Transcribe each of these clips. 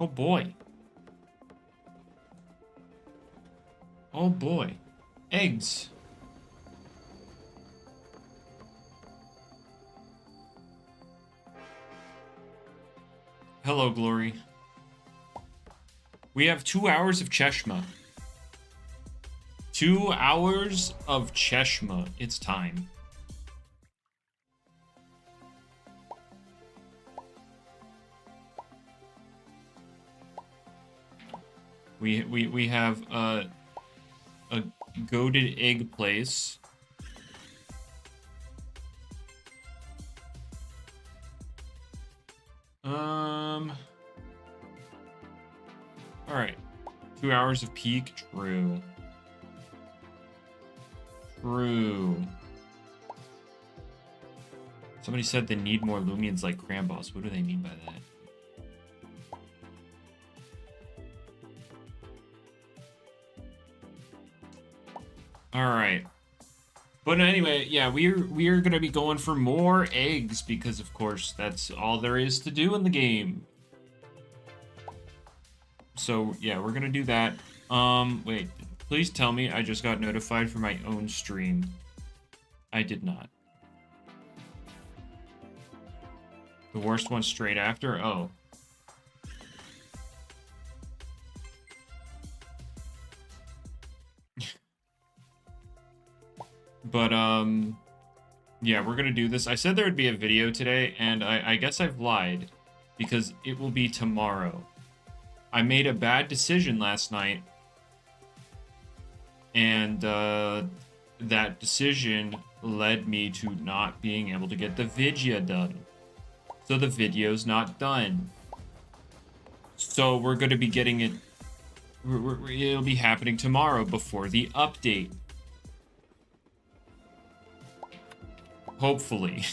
Oh boy. Oh boy. Eggs. Hello, Glory. We have 2 hours of Cheshma. 2 hours of Cheshma. It's time. We have a goated egg place. All right. 2 hours of peak. True. True. Somebody said they need more Loomians like Cramboss. What do they mean by that? All right. But anyway, yeah, we're gonna be going for more eggs because, of course, that's all there is to do in the game. So yeah, we're gonna do that. Wait, please tell me I just got notified for my own stream. I did not. The worst one straight after? Oh. But, yeah, we're gonna do this. I said there would be a video today, and I guess I've lied, because it will be tomorrow. I made a bad decision last night, and, that decision led me to not being able to get the video done. So the video's not done. So we're gonna be getting it, it'll be happening tomorrow before the update. Hopefully.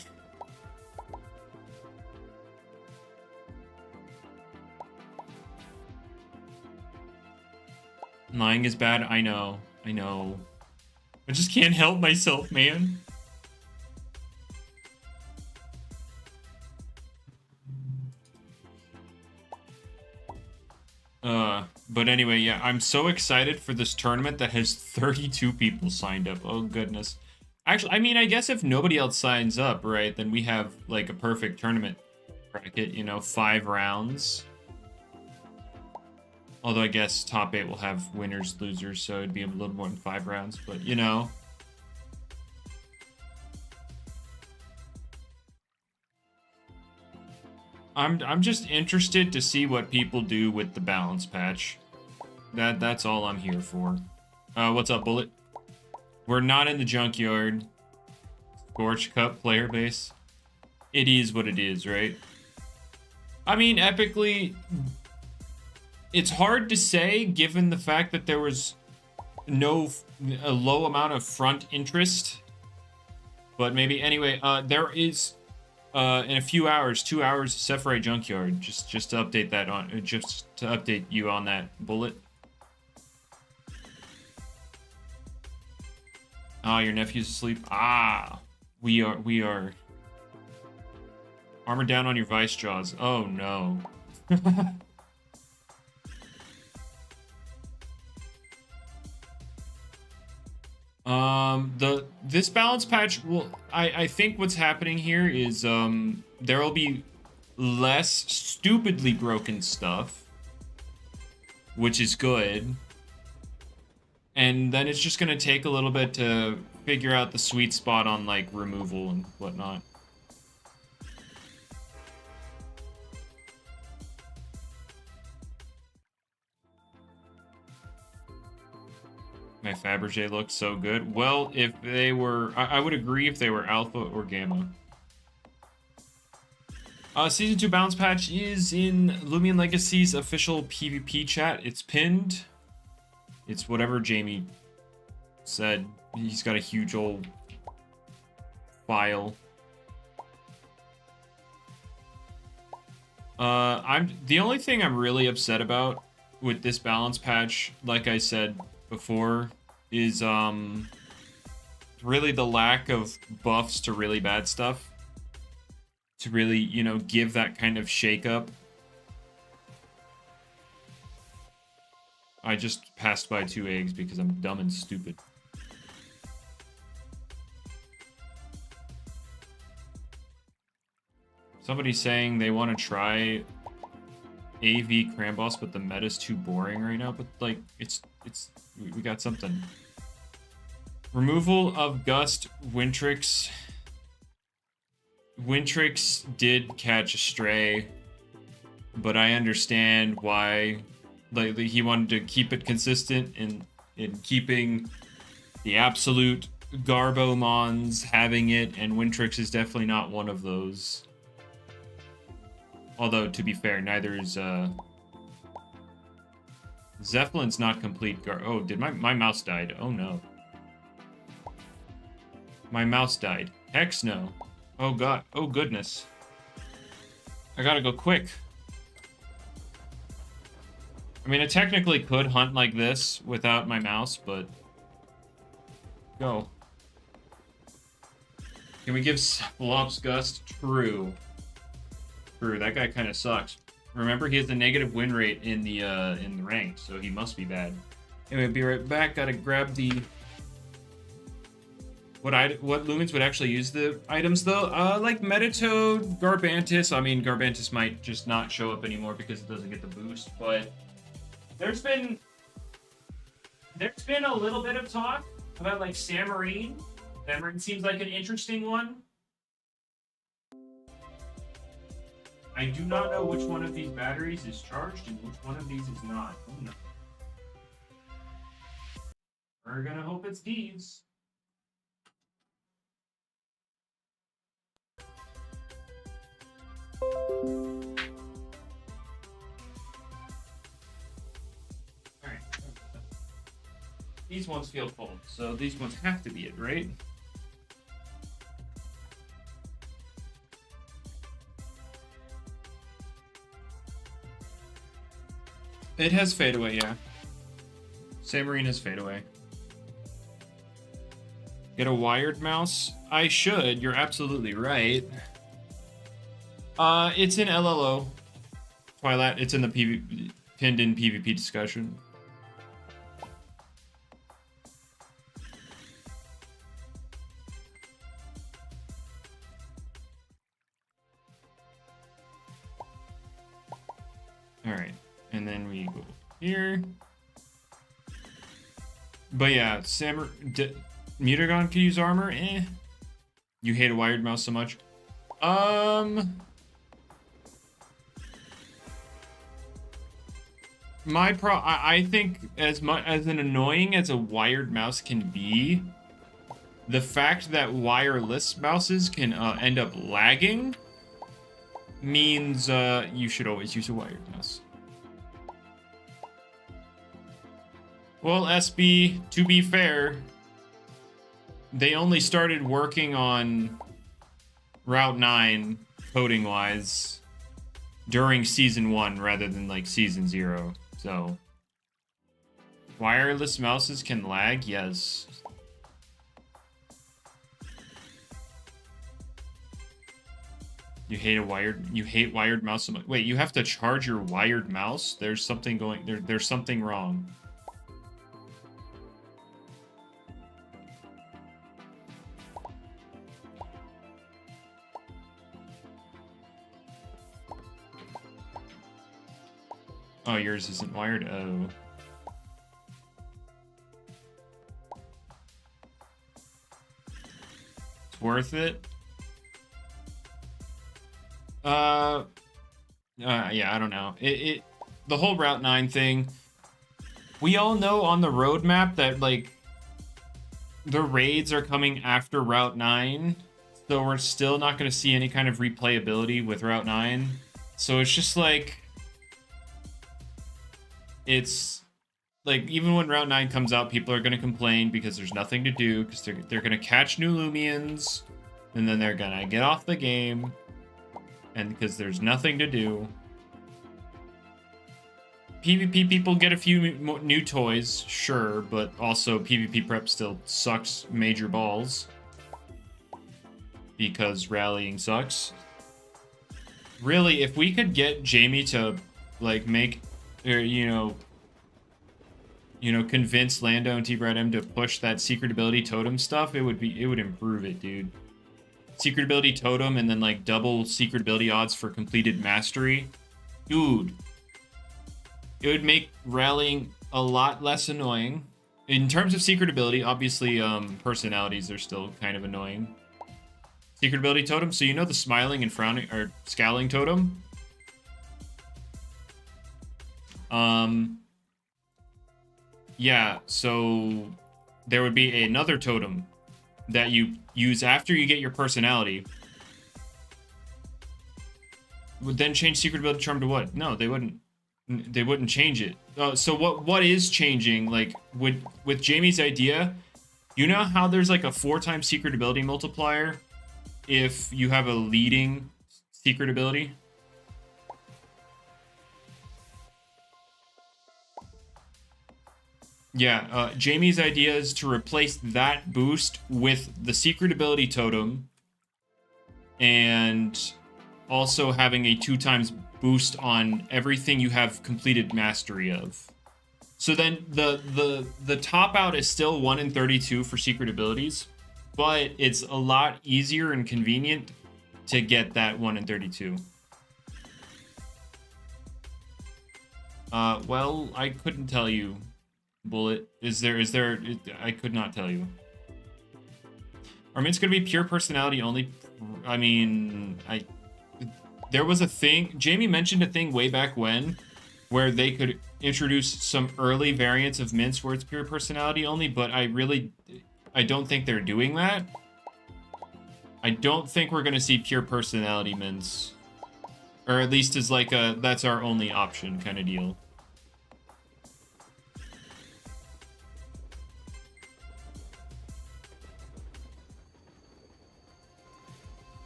Lying is bad. I know. I know. I just can't help myself, man. But anyway, yeah, I'm so excited for this tournament that has 32 people signed up. Oh, goodness. Actually, I mean, I guess if nobody else signs up, right, then we have, like, a perfect tournament bracket, you know, 5 rounds. Although I guess top 8 will have winners, losers, so it'd be a little more than 5 rounds, but, you know. I'm just interested to see what people do with the balance patch. That's all I'm here for. What's up, Bullet? We're not in the junkyard. Scorch Cup player base. It is what it is, right? I mean, epically, it's hard to say given the fact that there was a low amount of front interest. But maybe anyway, there is in a few hours, 2 hours of Sephirite Junkyard. Just to update that just to update you on that, Bullet. Ah, your nephew's asleep. Ah, we are. Armor down on your vice jaws. Oh no. This balance patch will, I think what's happening here is there will be less stupidly broken stuff, which is good. And then it's just gonna take a little bit to figure out the sweet spot on like removal and whatnot. My Fabergé looks so good. Well, if they were, I would agree if they were alpha or gamma. Season 2 balance patch is in Loomian Legacy's official PvP chat. It's pinned. It's whatever Jamie said. He's got a huge old file. The only thing I'm really upset about with this balance patch, like I said before, is really the lack of buffs to really bad stuff to really, you know, give that kind of shake up. I just passed by 2 eggs because I'm dumb and stupid. Somebody's saying they want to try AV Cramboss, but the meta's too boring right now. But like, we got something. Removal of Gust, Wintrix. Wintrix did catch a stray, but I understand why. Like, he wanted to keep it consistent in keeping the absolute Garbomons having it, and Wintrix is definitely not one of those. Although, to be fair, neither is, Zeppelin's not complete Oh, did my mouse died? Oh, no. My mouse died. Hex no. Oh, God. Oh, goodness. I gotta go quick. I mean, I technically could hunt like this without my mouse, but... Go. Can we give Flops Gust? True. True, that guy kind of sucks. Remember, he has a negative win rate in the rank, so he must be bad. Anyway, be right back. Gotta grab the... What Lumens would actually use the items, though? Like Metatoad, Garbantis. I mean, Garbantis might just not show up anymore because it doesn't get the boost, but... There's been a little bit of talk about, like, Samarine. Samarine seems like an interesting one. I do not know which one of these batteries is charged and which one of these is not. Oh, no. We're gonna hope it's these. Alright. These ones feel cold, so these ones have to be it, right? It has fade away, yeah. Samarine has fade away. Get a wired mouse? I should, you're absolutely right. It's in LLO. Twilight, it's in the pinned in PvP discussion. Alright. And then we go here. But yeah, Mutagon can use armor? Eh. You hate a wired mouse so much? I think as much as an annoying as a wired mouse can be, the fact that wireless mouses can end up lagging means you should always use a wired mouse. Well, SB, to be fair, they only started working on Route 9 coding-wise during Season 1 rather than, like, Season 0. So, wireless mouses can lag? Yes. You hate wired mouse so much. Wait, you have to charge your wired mouse? There's something there's something wrong. Oh, yours isn't wired? Oh. It's worth it? Yeah, I don't know. The whole Route 9 thing, we all know on the roadmap that, like, the raids are coming after Route 9, so we're still not going to see any kind of replayability with Route 9. So it's just like... It's like, even when Route 9 comes out, people are going to complain because there's nothing to do, because they're going to catch new Loomians, and then they're going to get off the game, and because there's nothing to do. PvP people get a few new toys, sure, but also PvP prep still sucks major balls because rallying sucks. Really, if we could get Jamie to, like, make... Or, you know, you know, convince Lando and T-Brad M to push that secret ability totem stuff, it would improve it, dude. Secret ability totem and then like double secret ability odds for completed mastery. Dude. It would make rallying a lot less annoying. In terms of secret ability, obviously personalities are still kind of annoying. Secret ability totem, so you know the smiling and frowning or scowling totem? Yeah, so there would be another totem that you use after you get your personality. Would then change secret ability charm to what? No, they wouldn't. They wouldn't change it. So what is changing? Like with Jamie's idea, you know how there's like a 4x secret ability multiplier if you have a leading secret ability? Yeah, Jamie's idea is to replace that boost with the secret ability totem and also having a 2x boost on everything you have completed mastery of. So then the top out is still 1 in 32 for secret abilities, but it's a lot easier and convenient to get that 1 in 32. Well, I couldn't tell you, Bullet. Is there I could not tell you. Or I mean, it's gonna be pure personality only. I mean, there was a thing, Jamie mentioned a thing way back when where they could introduce some early variants of mints where it's pure personality only, but I don't think they're doing that. I don't think we're gonna see pure personality mints, or at least as like a that's our only option kind of deal.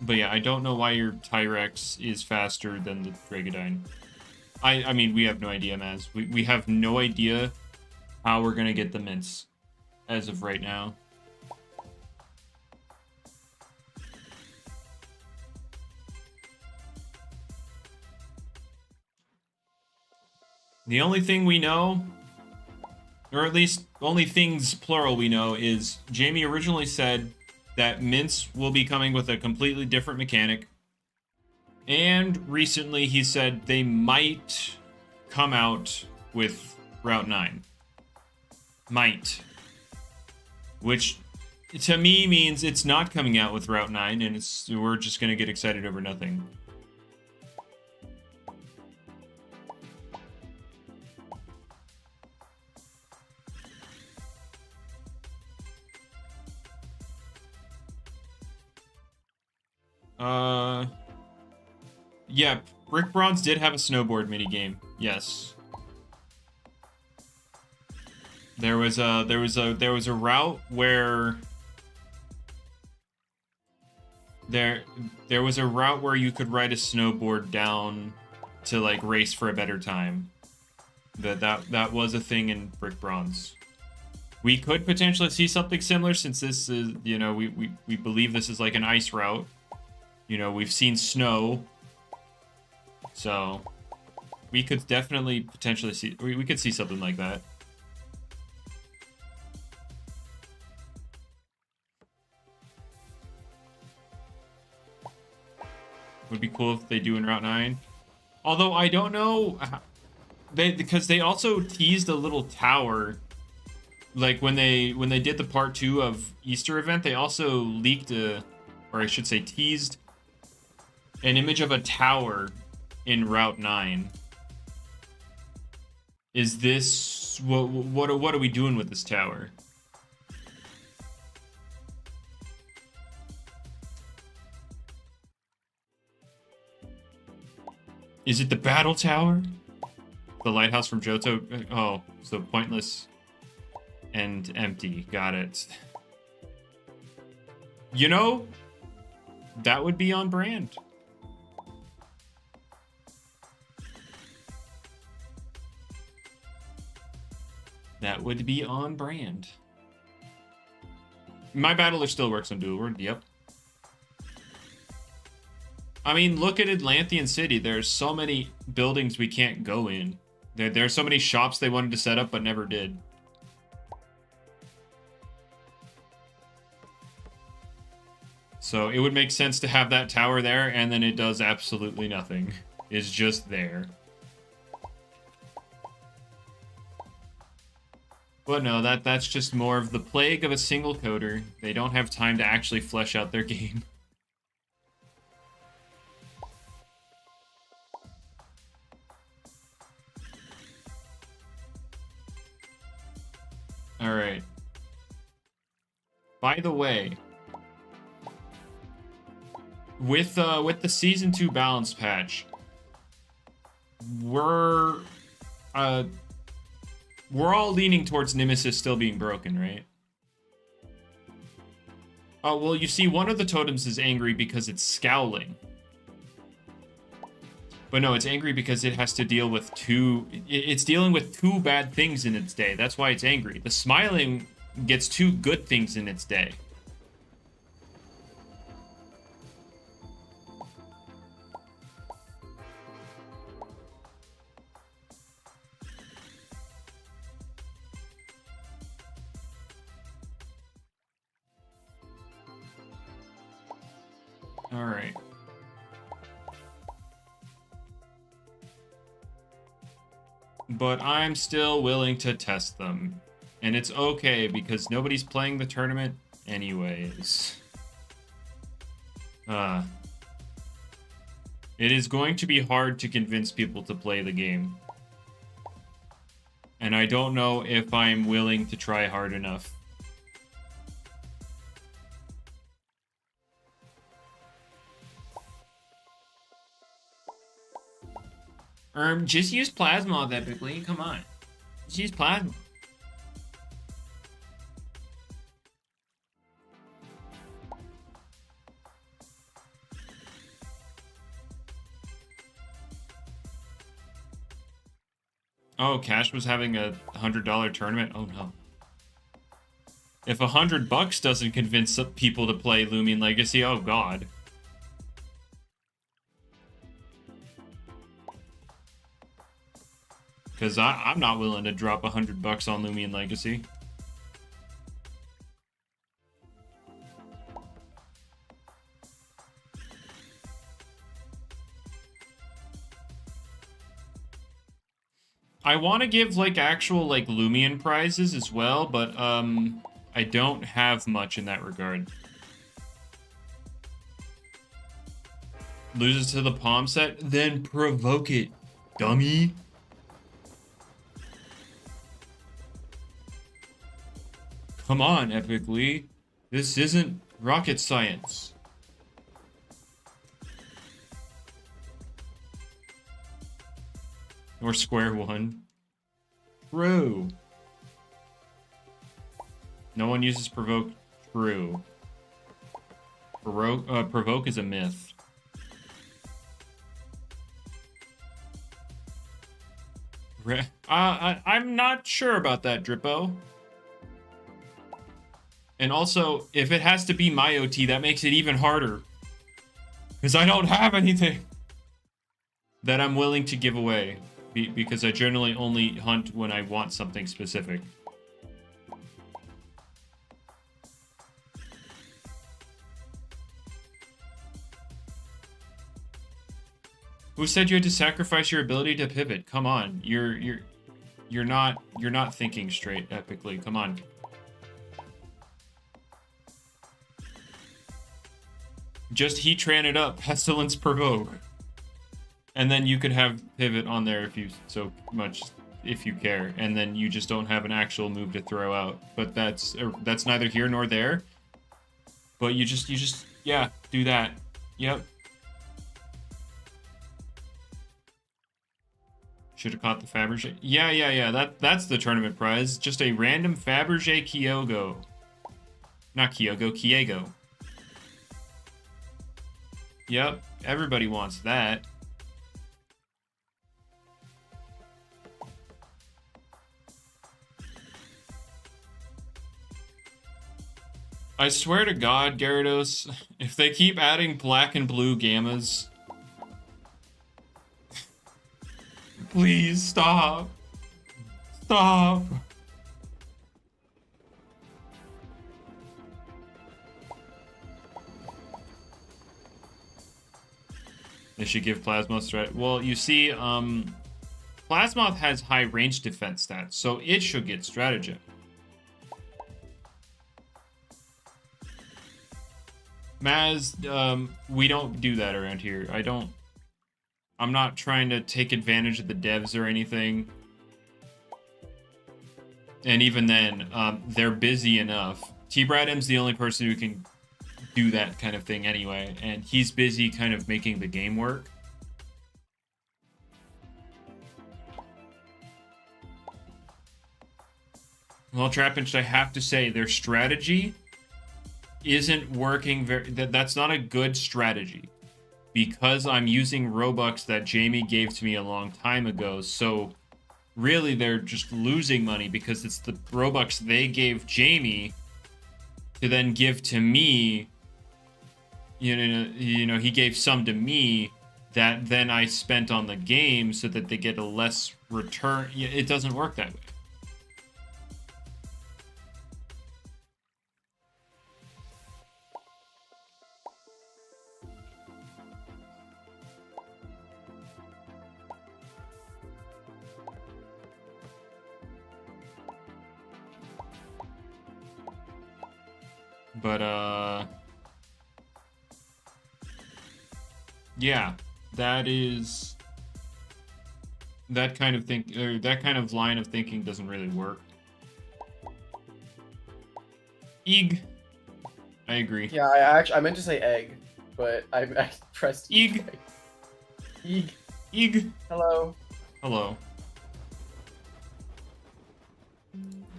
But yeah, I don't know why your Tyrex is faster than the Dragodine. I mean, we have no idea, Maz. We have no idea how we're gonna get the mints as of right now. The only thing we know, or at least only things plural we know, is Jamie originally said that mints will be coming with a completely different mechanic. And recently he said they might come out with Route 9. Might. Which to me means it's not coming out with Route 9 and we're just going to get excited over nothing. Yeah, Brick Bronze did have a snowboard minigame. Yes. There was a route where there was a route where you could ride a snowboard down to like race for a better time. That was a thing in Brick Bronze. We could potentially see something similar since this is, you know, we believe this is like an ice route. You know, we've seen snow. So we could definitely potentially see, we could see something like that. Would be cool if they do in Route 9. Although I don't know, because they also teased a little tower. Like when they did the part 2 of Easter event, they also leaked or I should say teased an image of a tower in Route 9. Is this what are we doing with this tower? Is it the battle tower? The lighthouse from Johto? Oh, so pointless and empty. Got it. You know, that would be on brand. That would be on brand. My battler still works on dual word. Yep. I mean, look at Atlantean City. There's so many buildings we can't go in. There are so many shops they wanted to set up but never did. So it would make sense to have that tower there, and then it does absolutely nothing. It's just there. But no, that's just more of the plague of a single coder. They don't have time to actually flesh out their game. All right. By the way, with the season 2 balance patch, we're all leaning towards Nemesis still being broken, right? Oh, well, you see, one of the totems is angry because it's scowling. But no, it's angry because it has to deal with it's dealing with 2 bad things in its day. That's why it's angry. The smiling gets 2 good things in its day. All right. But I'm still willing to test them. And it's okay because nobody's playing the tournament anyways. It is going to be hard to convince people to play the game. And I don't know if I'm willing to try hard enough. Just use Plasma epically. Come on. Just use Plasma. Oh, Cash was having a $100 tournament? Oh no. If $100 doesn't convince people to play Loomian Legacy, oh god. Because I'm not willing to drop $100 on Loomian Legacy. I want to give, like, actual, like, Loomian prizes as well, but, I don't have much in that regard. Loses to the palm set? Then provoke it, dummy. Come on, epically. This isn't rocket science. Or square one. True. No one uses provoke. True. Provoke is a myth. I'm not sure about that, Drippo. And also, if it has to be my OT, that makes it even harder. Because I don't have anything that I'm willing to give away. Because I generally only hunt when I want something specific. Who said you had to sacrifice your ability to pivot? Come on, you're not thinking straight, epically. Come on. Just Heatran it up, Pestilence Provoke. And then you could have pivot on there if you care, and then you just don't have an actual move to throw out. But that's neither here nor there. But you just yeah, do that. Yep. Should have caught the Fabergé. Yeah. That's the tournament prize. Just a random Fabergé Kyogre. Not Kyogre, Kiego. Yep, everybody wants that. I swear to God, Gyarados, if they keep adding black and blue gammas, please stop. Stop. They should give Plasmoth strat. Well, you see, Plasmoth has high range defense stats, so it should get stratagem. Maz, we don't do that around here. I'm not trying to take advantage of the devs or anything. And even then, they're busy enough. T-Bradham's the only person who can do that kind of thing anyway, and he's busy kind of making the game work. Well, Trapinch, I have to say, their strategy isn't working that's not a good strategy, because I'm using Robux that Jamie gave to me a long time ago, so really they're just losing money because it's the Robux they gave Jamie to then give to me. You know, he gave some to me that then I spent on the game so that they get a less return. It doesn't work that way. But, yeah, that kind of line of thinking doesn't really work. Eeg. I agree. Yeah, I meant to say egg, but I pressed Eeg. Eeg. Eeg. Hello. Hello.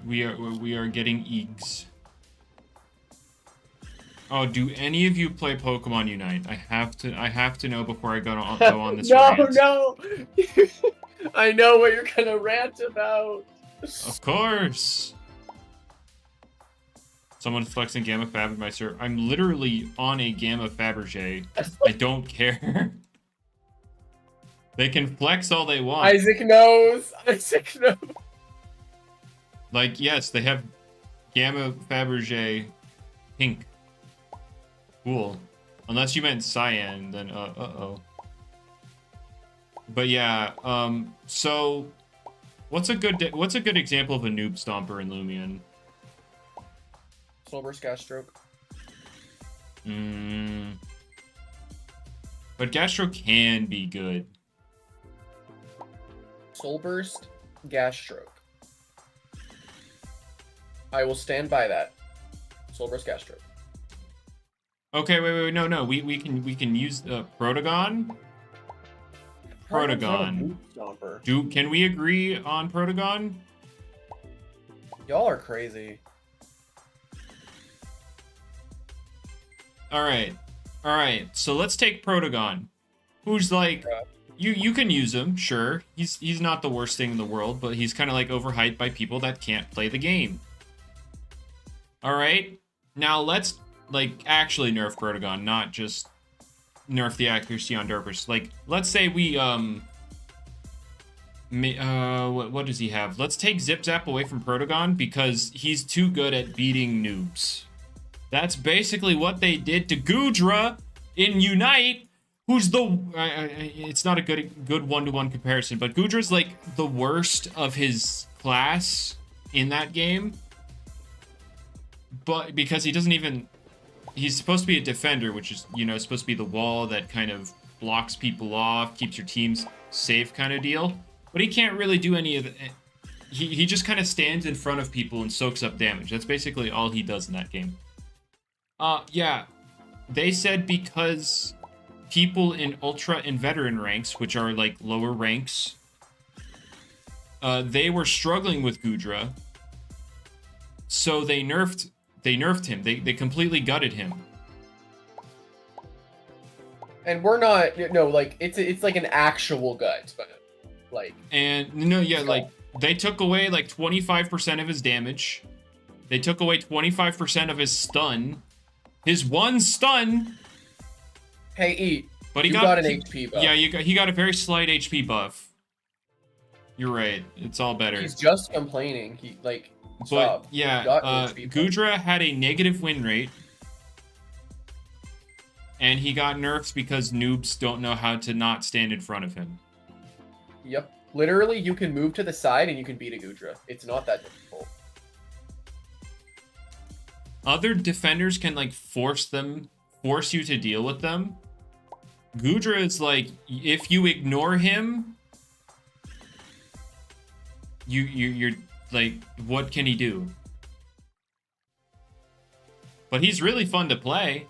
We are getting eegs. Oh, do any of you play Pokemon Unite? I have to know before I go on this rant. No. I know what you're gonna rant about. Of course. Someone's flexing Gamma Fab in my server. I'm literally on a Gamma Fabergé. I don't care. They can flex all they want. Isaac knows. Like, yes, they have Gamma Fabergé pink. Cool. Unless you meant cyan, then uh-oh. But yeah, so what's a good example of a noob stomper in Loomian? Soul Burst, Gas Stroke. But Gas Stroke can be good. Soul Burst, Gas Stroke. I will stand by that. Soul Burst, Gas Stroke. Okay, wait, no. We can use Protagon. Protagon. Can we agree on Protagon? Y'all are crazy. All right. So let's take Protagon, who's like, you can use him, sure. He's not the worst thing in the world, but he's kind of like overhyped by people that can't play the game. All right, now let's like actually nerf Protagon, not just nerf the accuracy on derpers. Like, let's say we what does he have? Let's take Zip Zap away from Protagon because he's too good at beating noobs. That's basically what they did to Goodra in Unite, who's the it's not a good one-to-one comparison, but Goodra's like the worst of his class in that game. But because he doesn't even, he's supposed to be a defender, which is, you know, supposed to be the wall that kind of blocks people off, keeps your teams safe kind of deal. But he can't really do any of it. He just kind of stands in front of people and soaks up damage. That's basically all he does in that game. Yeah. They said because people in Ultra and Veteran ranks, which are like lower ranks, they were struggling with Goodra. So they nerfed him. They completely gutted him. And we're not, no, like it's like an actual gut, but like. And no, yeah, like they took away like 25% of his damage. They took away 25% of his stun. His one stun. Hey, Eat. But he got an HP buff. Yeah, he got a very slight HP buff. You're right. It's all better. He's just complaining. He like. But stop. Yeah, Goodra had a negative win rate. And he got nerfs because noobs don't know how to not stand in front of him. Yep. Literally, you can move to the side and you can beat a Goodra. It's not that difficult. Other defenders can like force you to deal with them. Goodra is like, if you ignore him, you're like, what can he do? But he's really fun to play.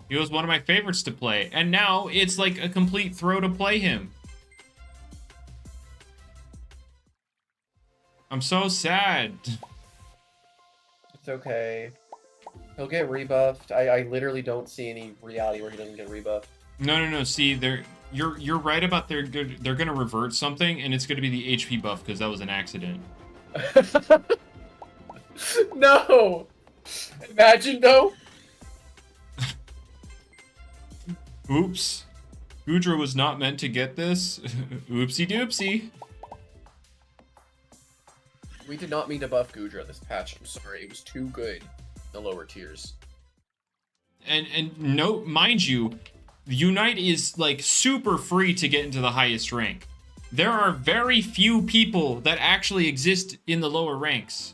He was one of my favorites to play, and now it's like a complete throw to play him. I'm so sad. It's okay. He'll get rebuffed. I literally don't see any reality where he doesn't get rebuffed. No. See, you're right about they're gonna revert something, and it's gonna be the HP buff because that was an accident. No! Imagine though. Oops. Goodra was not meant to get this. Oopsie doopsie. We did not mean to buff Goodra this patch. I'm sorry. It was too good in the lower tiers. And no, mind you, Unite is like super free to get into the highest rank. There are very few people that actually exist in the lower ranks.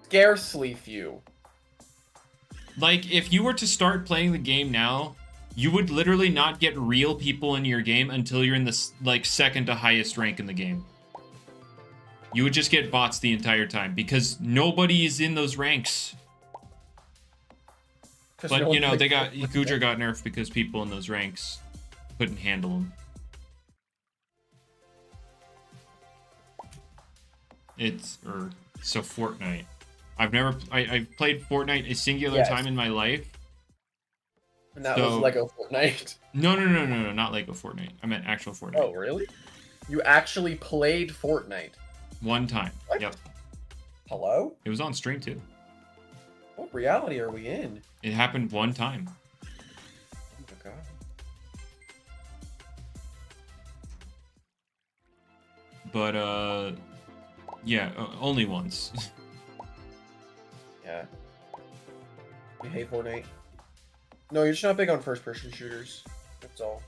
Scarcely few. Like, if you were to start playing the game now, you would literally not get real people in your game until you're in the like second to highest rank in the game. You would just get bots the entire time because nobody is in those ranks. But no, you know, Goodra got nerfed because people in those ranks couldn't handle him. So Fortnite. I've played Fortnite a singular time in my life. And that was Lego Fortnite. No, not Lego Fortnite. I meant actual Fortnite. Oh, really? You actually played Fortnite? One time. What? Yep. Hello? It was on stream too. What reality are we in? It happened one time. Oh my god. But yeah, only once. Yeah. You hate Fortnite? No, you're just not big on first-person shooters. That's all.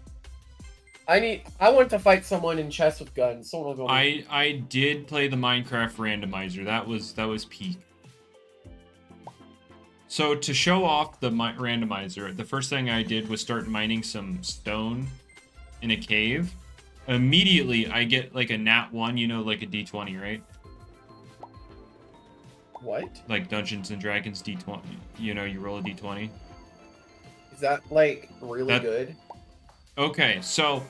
I want to fight someone in chess with guns. Someone will go. I did play the Minecraft randomizer. That was peak. So to show off the randomizer, the first thing I did was start mining some stone in a cave. Immediately, I get like a nat 1, you know, like a D20, right? What? Like Dungeons and Dragons D20. You know, you roll a D20. Is that like really good? Okay, so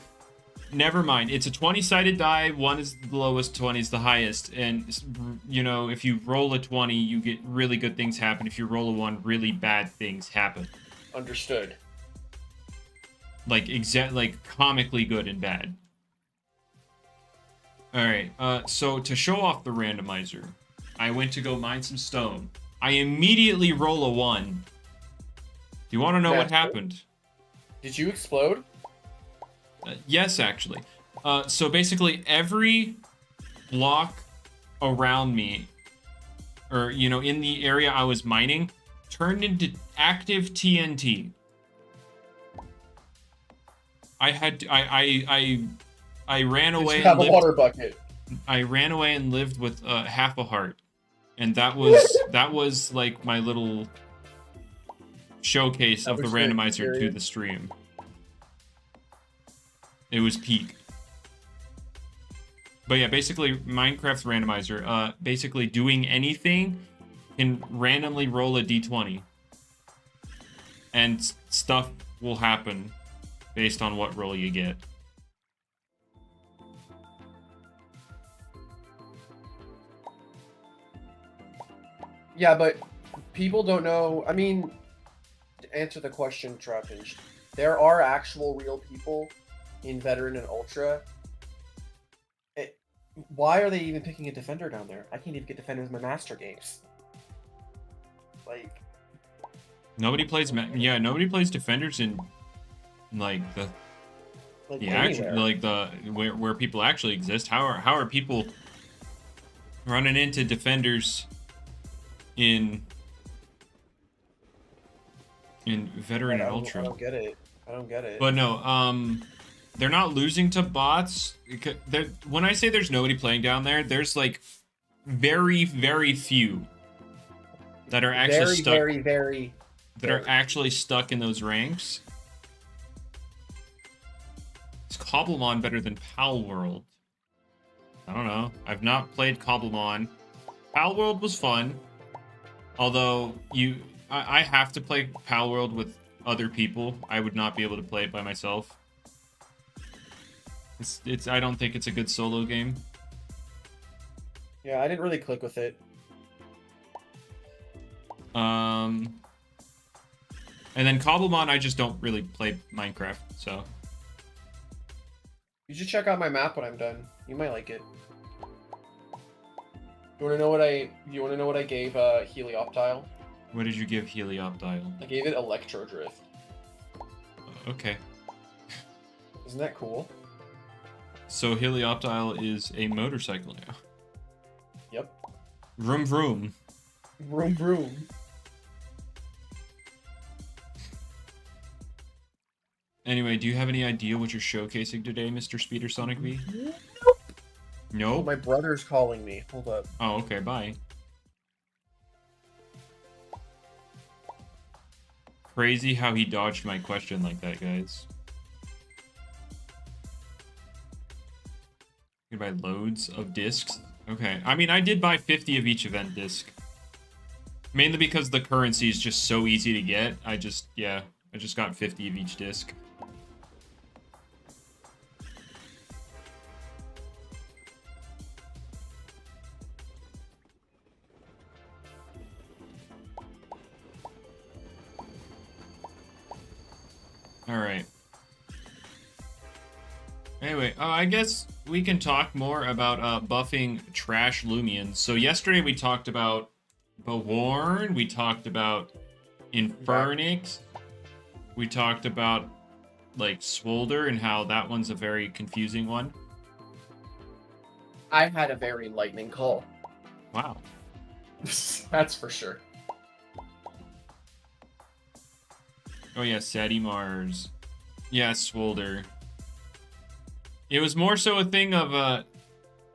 never mind. It's a 20-sided die. 1 is the lowest, 20 is the highest. And, you know, if you roll a 20, you get really good things happen. If you roll a 1, really bad things happen. Understood. Like, comically good and bad. Alright, so to show off the randomizer, I went to go mine some stone. I immediately roll a 1. Do you want to know what happened? Did you explode? Yes, actually. So basically, every block around me, or, you know, in the area I was mining, turned into active TNT. I ran away. Did you have a water bucket? I ran away and lived with half a heart, and that was like my little showcase of the randomizer to the stream. It was peak. But yeah, basically Minecraft randomizer, basically doing anything can randomly roll a d20, and stuff will happen based on what roll you get. Yeah, but people don't know. I mean, to answer the question, Trapinch, there are actual real people in Veteran and Ultra. Why are they even picking a defender down there? I can't even get defenders in my master games. Like, nobody plays. Yeah, nobody plays defenders in like where people actually exist. How are people running into defenders in in Veteran and I Ultra. don't get it. I don't get it. But no, they're not losing to bots. When I say there's nobody playing down there, there's like very, very few that are actually stuck. That are actually stuck in those ranks. Is Cobblemon better than Pal World? I don't know. I've not played Cobblemon. Pal World was fun. Although I have to play Pal World with other people. I would not be able to play it by myself. I don't think it's a good solo game. Yeah, I didn't really click with it. And then Cobblemon, I just don't really play Minecraft, so. You should check out my map when I'm done. You might like it. You wanna know what I gave Helioptile? What did you give Helioptile? I gave it Electro Drift. Okay. Isn't that cool? So Helioptile is a motorcycle now. Yep. Vroom vroom. Vroom vroom. Anyway, do you have any idea what you're showcasing today, Mr. Speeder Sonic V? Nope. Nope. Oh, my brother's calling me. Hold up. Oh, okay, bye. Crazy how he dodged my question like that, guys. You can buy loads of discs. Okay, I mean, I did buy 50 of each event disc. Mainly because the currency is just so easy to get. I just got 50 of each disc. Alright. Anyway, I guess we can talk more about buffing trash Loomians. So yesterday we talked about Bewarn, we talked about Infernix, we talked about like Swolder and how that one's a very confusing one. I had a very lightning call. Wow. That's for sure. Oh yeah, Sadie Mars. Yeah, Swolder. It was more so a thing of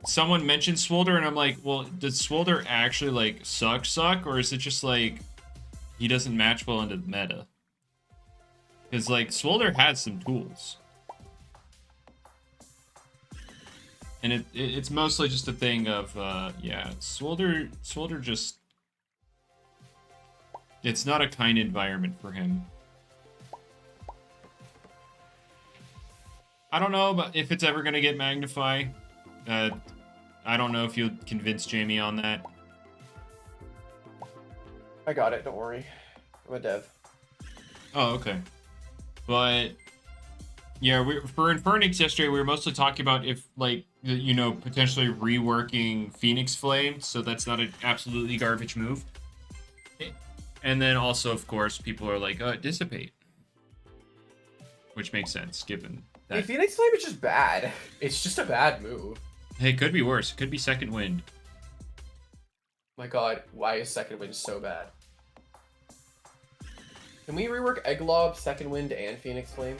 someone mentioned Swolder and I'm like, well, does Swolder actually like suck, or is it just like he doesn't match well into the meta? Because like Swolder has some tools. And it's mostly just a thing of yeah, Swolder just, it's not a kind environment for him. I don't know but if it's ever going to get Magnify. I don't know if you'll convince Jamie on that. I got it, don't worry. I'm a dev. Oh, okay. But yeah, for Infernix yesterday, we were mostly talking about if, like, you know, potentially reworking Phoenix Flame, so that's not an absolutely garbage move. And then also, of course, people are like, Dissipate. Which makes sense, given that. Hey, Phoenix Flame is just bad. It's just a bad move. Hey, it could be worse. It could be Second Wind. My god, why is Second Wind so bad? Can we rework Egglob, Second Wind, and Phoenix Flame?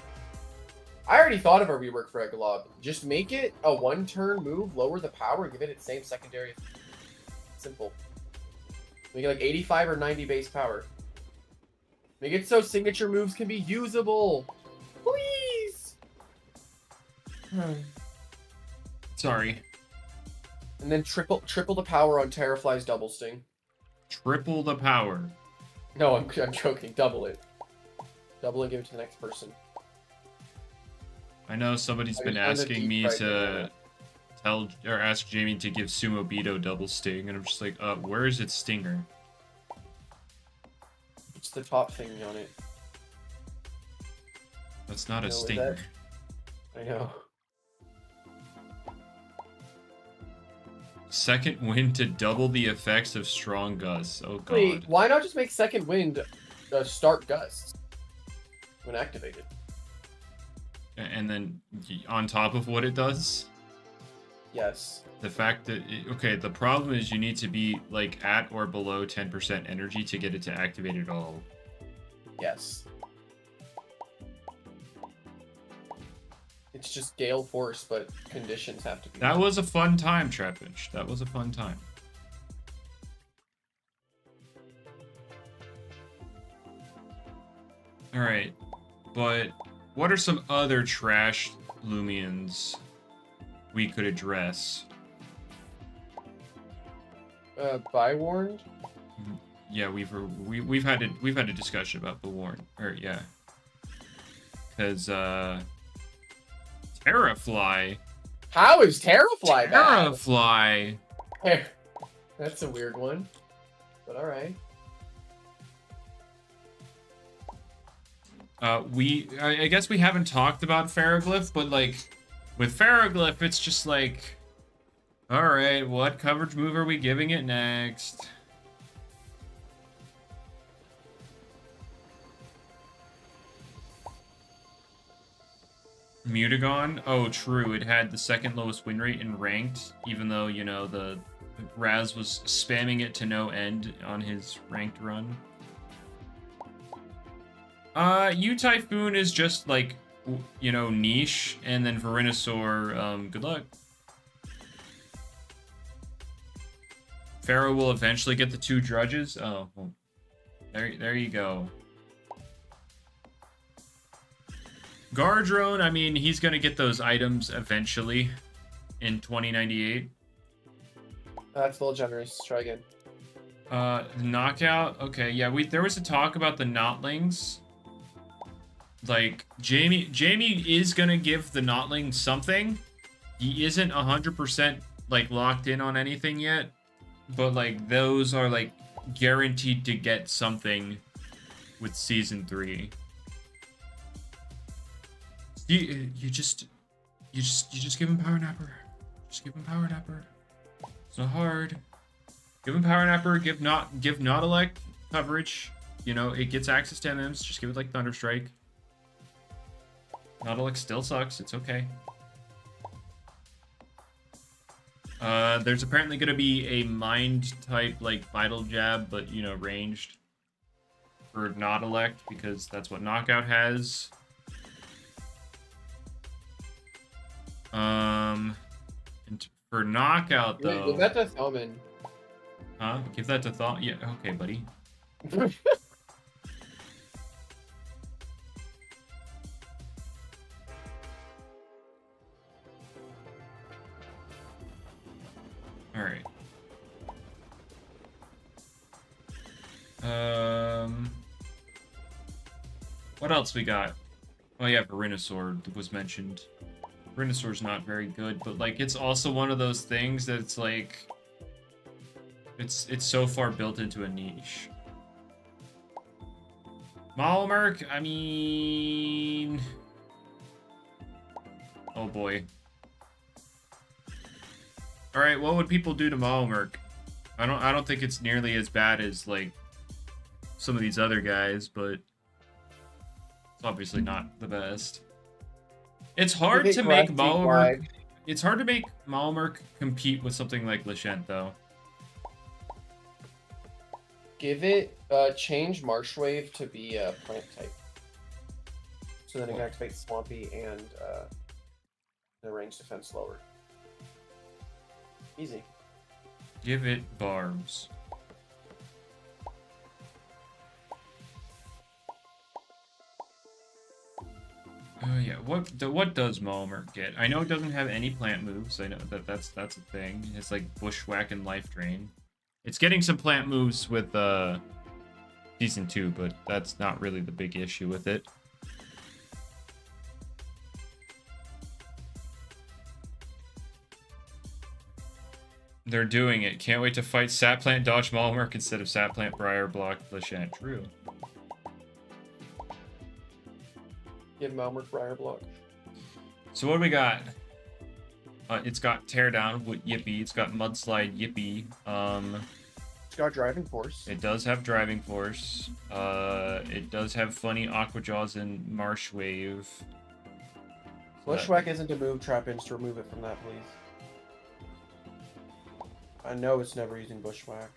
I already thought of a rework for Egglob. Just make it a one-turn move, lower the power, and give it its same secondary. Simple. Make it like 85 or 90 base power. Make it so signature moves can be usable. Please! Sorry. And then triple the power on Terrafly's Double Sting. Triple the power. No, I'm joking. Double it. Double and give it to the next person. I know somebody's been asking me to tell or ask Jamie to give Sumo Beto Double Sting, and I'm just like, where is its stinger? It's the top thing on it. That's not a stinger. I know. Second Wind to double the effects of Strong Gusts. Oh god. Wait, why not just make Second Wind start gusts when activated? And then on top of what it does? Yes. The fact that, okay, the problem is you need to be like at or below 10% energy to get it to activate at all. Yes. It's just gale force, but conditions have to be. That was a fun time, Trepidge. That was a fun time. All right, but what are some other trash Loomians we could address? Bywarned? Yeah, we've had a discussion about the Warren, or yeah, because Terrafly. How is Terrafly bad? Terrafly. That's a weird one, but all right. I guess we haven't talked about Ferroglyph, but like with Ferroglyph, it's just like, all right, what coverage move are we giving it next? Mutagon? Oh, true. It had the second lowest win rate in ranked, even though, you know, the Raz was spamming it to no end on his ranked run. U-Typhoon is just like, you know, niche, and then Venusaur, good luck. Pharaoh will eventually get the 2 Drudges. Oh, well, there you go. Gardrone, I mean, he's gonna get those items eventually in 2098. That's a little generous. Try again. Knockout. Okay, yeah, there was a talk about the Knotlings. Like, Jamie is gonna give the Knotling something. He isn't 100% like locked in on anything yet, but like those are like guaranteed to get something with season 3. You just give him Power Napper. Just give him Power Napper. It's not hard. Give him Power Napper. Give Nautilect coverage. You know, it gets access to MMs. Just give it like Thunderstrike. Nautilect still sucks. It's okay. There's apparently going to be a Mind type, like, Vital Jab, but, you know, ranged for Nautilect, because that's what Knockout has. And for Knockout, though... Give that to Thoman. Huh? Give that to Thought? Yeah, okay, buddy. Alright. What else we got? Oh yeah, Venusaur was mentioned. Venusaur's not very good, but like it's also one of those things that it's like it's so far built into a niche. Malmerk, I mean, oh boy. All right, what would people do to Malmerk? I don't think it's nearly as bad as like some of these other guys, but it's obviously not the best. It's hard to make Malmerk. It's hard to make Malmerk compete with something like Lashent, though. Give it change Marsh Wave to be a plant type, so then it can activate Swampy and the range defense lower. Easy. Give it Barbs. Oh yeah, what does Malmerk get? I know it doesn't have any plant moves. I know that's a thing. It's like Bushwhack and Life Drain. It's getting some plant moves with Season 2, but that's not really the big issue with it. They're doing it. Can't wait to fight Saplant Dodge Malmerk instead of Saplant Briar Block Lashant. True. Give Malmerk Briar Block. So what do we got? It's got Teardown with Yippee. It's got Mudslide Yippee. It's got Driving Force. It does have Driving Force. It does have Funny Aqua Jaws and Marsh Wave. Bushwhack isn't a move. Trap Ins to remove it from that, please. I know it's never using Bushwhack.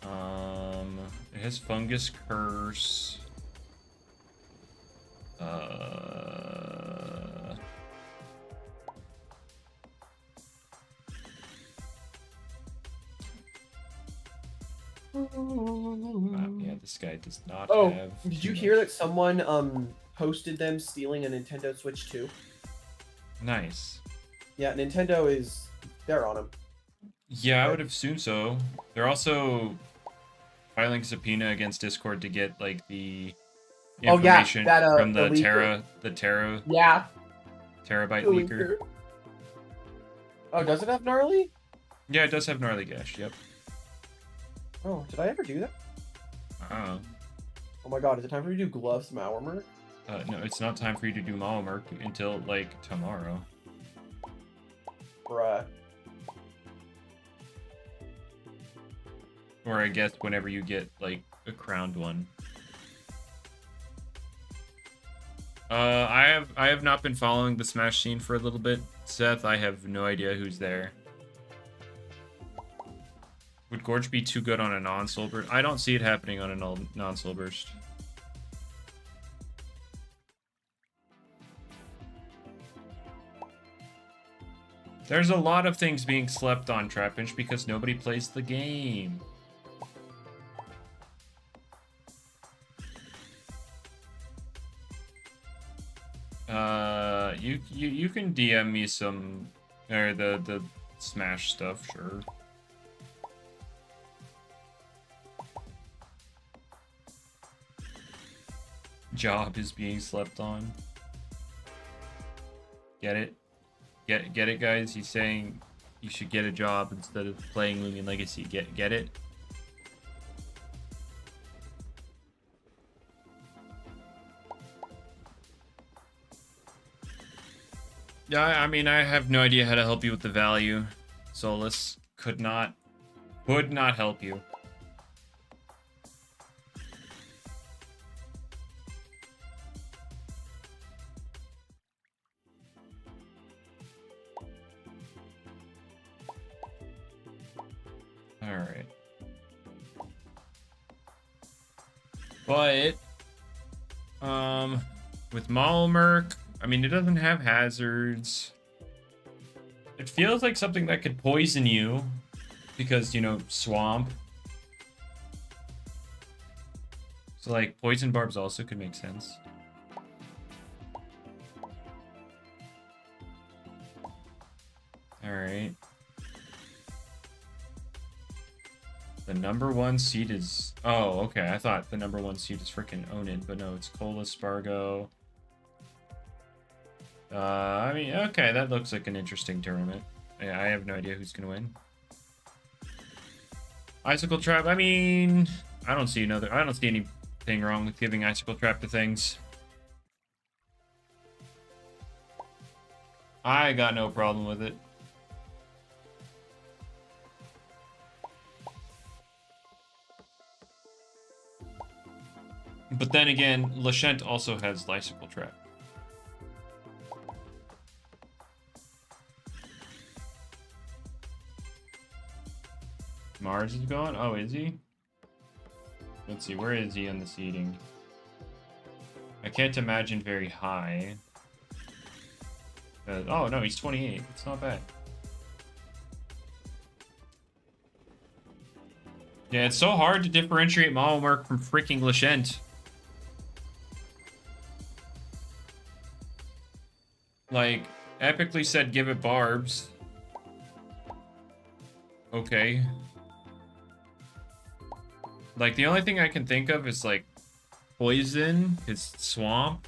It has Fungus Curse. guy does not Oh, have. did you too hear much. that someone posted them stealing a Nintendo Switch 2? Nice. Yeah, Nintendo is... They're on them. Yeah, I would assume so. They're also filing subpoena against Discord to get like the Oh, yeah, information that, from the the leaker. Yeah, terabyte the leaker. leaker. Oh, does it have gnarly? Yeah, it does have gnarly gash. Yep. Oh, did I ever do that? Oh. Oh my god, is it time for me to do gloves Malwarmer? No, it's not time for you to do Malmerk until like tomorrow. Bruh. Or I guess whenever you get like a crowned one. I have not been following the Smash scene for a little bit, Seth. I have no idea who's there. Would Gorge be too good on a non-soul burst? I don't see it happening on a non-soul burst. There's a lot of things being slept on, Trapinch, because nobody plays the game. You can DM me some, or the Smash stuff, sure. Job is being slept on. Get it? Get it, guys? He's saying you should get a job instead of playing Loomian Legacy. Get it? Yeah, I mean, I have no idea how to help you with the value. Solus would not help you. All right. But with Malmerk, I mean, it doesn't have hazards. It feels like something that could poison you because, you know, swamp. So like poison barbs also could make sense. All right. The number one seed is... Oh, okay. I thought the number one seed is freaking Onin, but no, it's Cola, Spargo. I mean, okay, that looks like an interesting tournament. Yeah, I have no idea who's gonna win. Icicle Trap, I mean... I don't see anything wrong with giving Icicle Trap to things. I got no problem with it. But then again, Lashent also has Lysical Trap. Mars is gone? Oh, is he? Let's see, where is he on the seeding? I can't imagine very high. Oh, no, he's 28. It's not bad. Yeah, it's so hard to differentiate Malmerk from freaking Lashent. Like, epically said give it barbs. Okay. Like, the only thing I can think of is, like, poison, his swamp.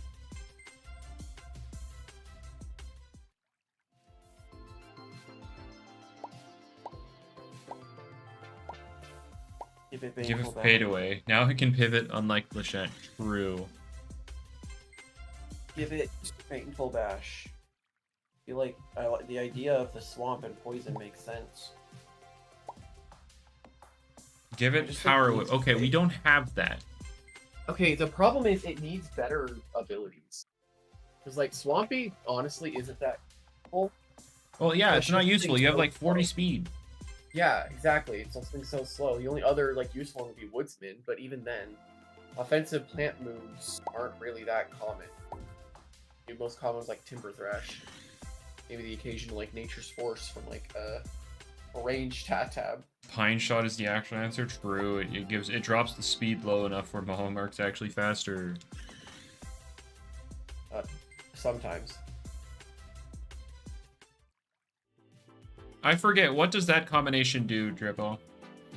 Give it fade away. Now he can pivot unlike Lashent. True. Give it straight and full bash. I feel like the idea of the swamp and poison makes sense. Give it power whip. Okay, we don't have that. Okay, the problem is it needs better abilities. Because, like, Swampy, honestly, isn't that cool. Well, yeah, it's not useful. You have, like, 40 speed. Yeah, exactly. It's something so slow. The only other, like, useful one would be Woodsman, but even then, offensive plant moves aren't really that common. The most common is, like, Timber Thrash. Maybe the occasional, like, Nature's Force from, like, range tab. Pine shot is the actual answer. True. It drops the speed low enough where Mahomark's actually faster. Sometimes. I forget, what does that combination do, Dribble?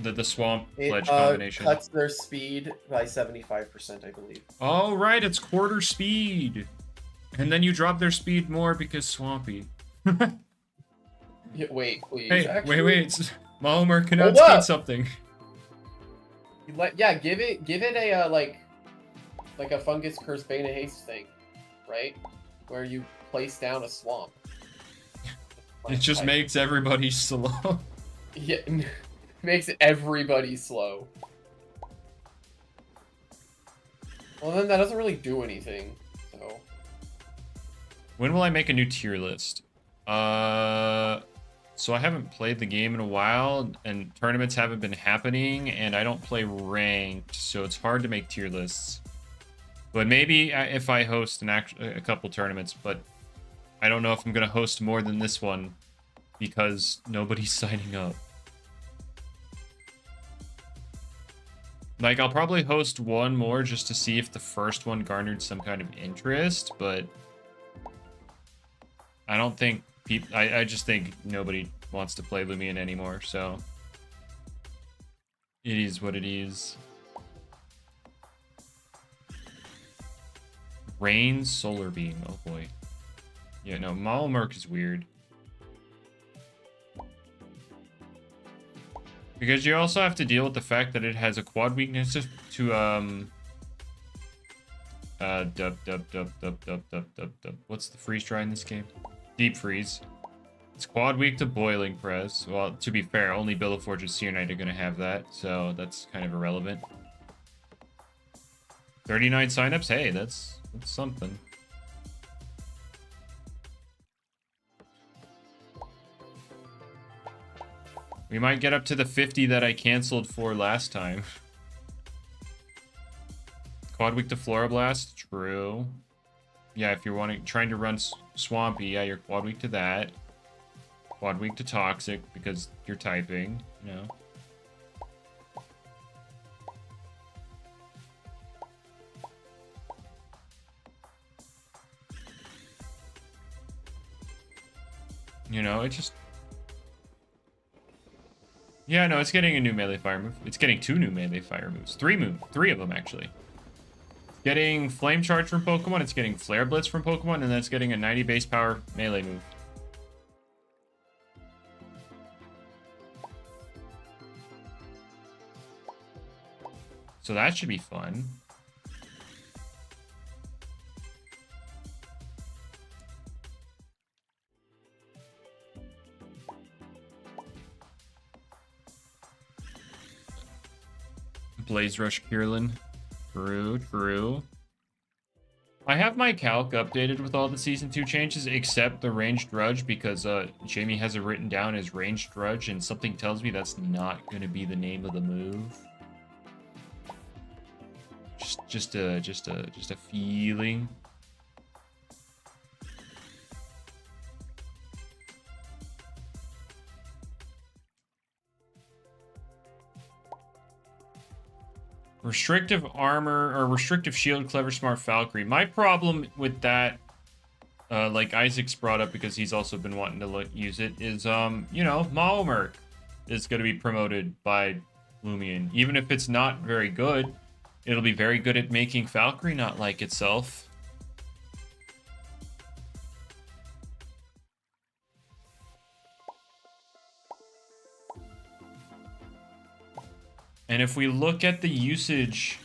The swamp It ledge combination. cuts their speed by 75%, I believe. Oh, right, it's quarter speed. And then you drop their speed more because swampy. Yeah, wait, please. Hey, actually, wait. Mahomark can Hold outspeed up. something. Yeah, give it a like a fungus curse bane of haste thing, right? Where you place down a swamp. It just makes everybody slow. Yeah, makes everybody slow. Well, then that doesn't really do anything. So. When will I make a new tier list? So I haven't played the game in a while, and tournaments haven't been happening, and I don't play ranked, so it's hard to make tier lists. But maybe if I host a couple tournaments, but I don't know if I'm gonna host more than this one because nobody's signing up. Like, I'll probably host one more just to see if the first one garnered some kind of interest, but I don't think people. I just think nobody wants to play Loomian anymore, so it is what it is. Rain Solar Beam. Oh boy. Yeah, no, Mahomark is weird. Because you also have to deal with the fact that it has a quad weakness to what's the freeze dry in this game? Deep freeze. It's quad weak to boiling press. Well, to be fair, only Billaforge and Seer Knight are gonna have that, so that's kind of irrelevant. 39 signups? Hey, that's something. We might get up to the 50 that I canceled for last time. Quad weak to Floroblast? True. Yeah, if you're trying to run Swampy, yeah, you're quad weak to that. Quad weak to Toxic because you're typing, you know. You know, it just... Yeah, no, it's getting a new melee fire move. It's getting 2 new melee fire moves. 3 of them, actually. It's getting Flame Charge from Pokemon, it's getting Flare Blitz from Pokemon, and then it's getting a 90 base power melee move. So that should be fun. Blaze Rush Kirlin. True. I have my calc updated with all the Season 2 changes, except the Ranged Drudge, because Jamie has it written down as Ranged Drudge, and something tells me that's not going to be the name of the move. Just a feeling. Restrictive armor or restrictive shield, clever, smart, Valkyrie. My problem with that, like Isaac's brought up because he's also been wanting to use it, is you know, Mahomark is going to be promoted by Loomian. Even if it's not very good, it'll be very good at making Valkyrie not like itself. And if we look at the usage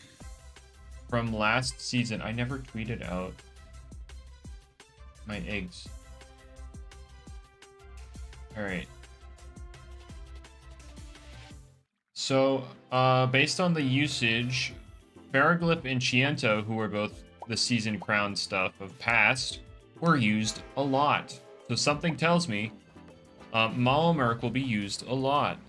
from last season, I never tweeted out my eggs. All right. So, based on the usage, Ferroglyph and Chiento, who were both the season crown stuff of past, were used a lot. So something tells me Mahomark will be used a lot.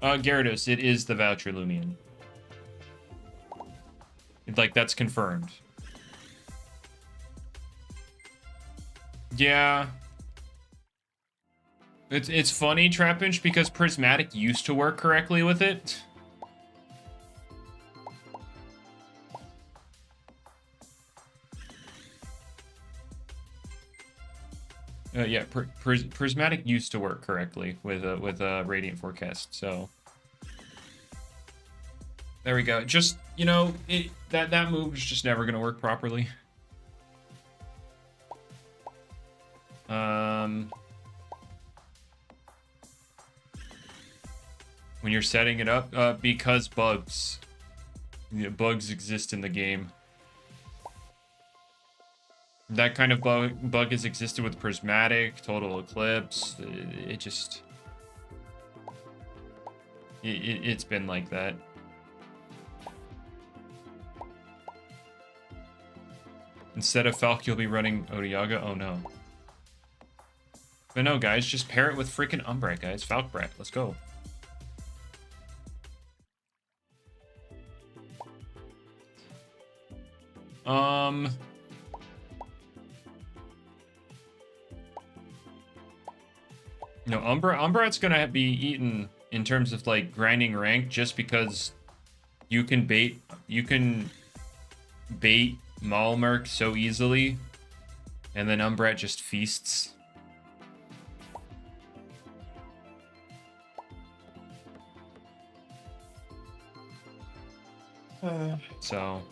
Gyarados, it is the Voucher Loomian. Like, that's confirmed. Yeah. It's funny, Trapinch, because Prismatic used to work correctly with it. Yeah, Prismatic used to work correctly with Radiant Forecast, so there we go. Just, you know, that move is just never gonna work properly. When you're setting it up, because bugs exist in the game. That kind of bug has existed with Prismatic, Total Eclipse. It's been like that. Instead of Falk, you'll be running Odiaga. Oh no. But no, guys, just pair it with freaking Umbrat, guys. Falk Brat, let's go. No, Umbrat's gonna be eaten in terms of like grinding rank just because you can bait Malmerk so easily, and then Umbrat just feasts. So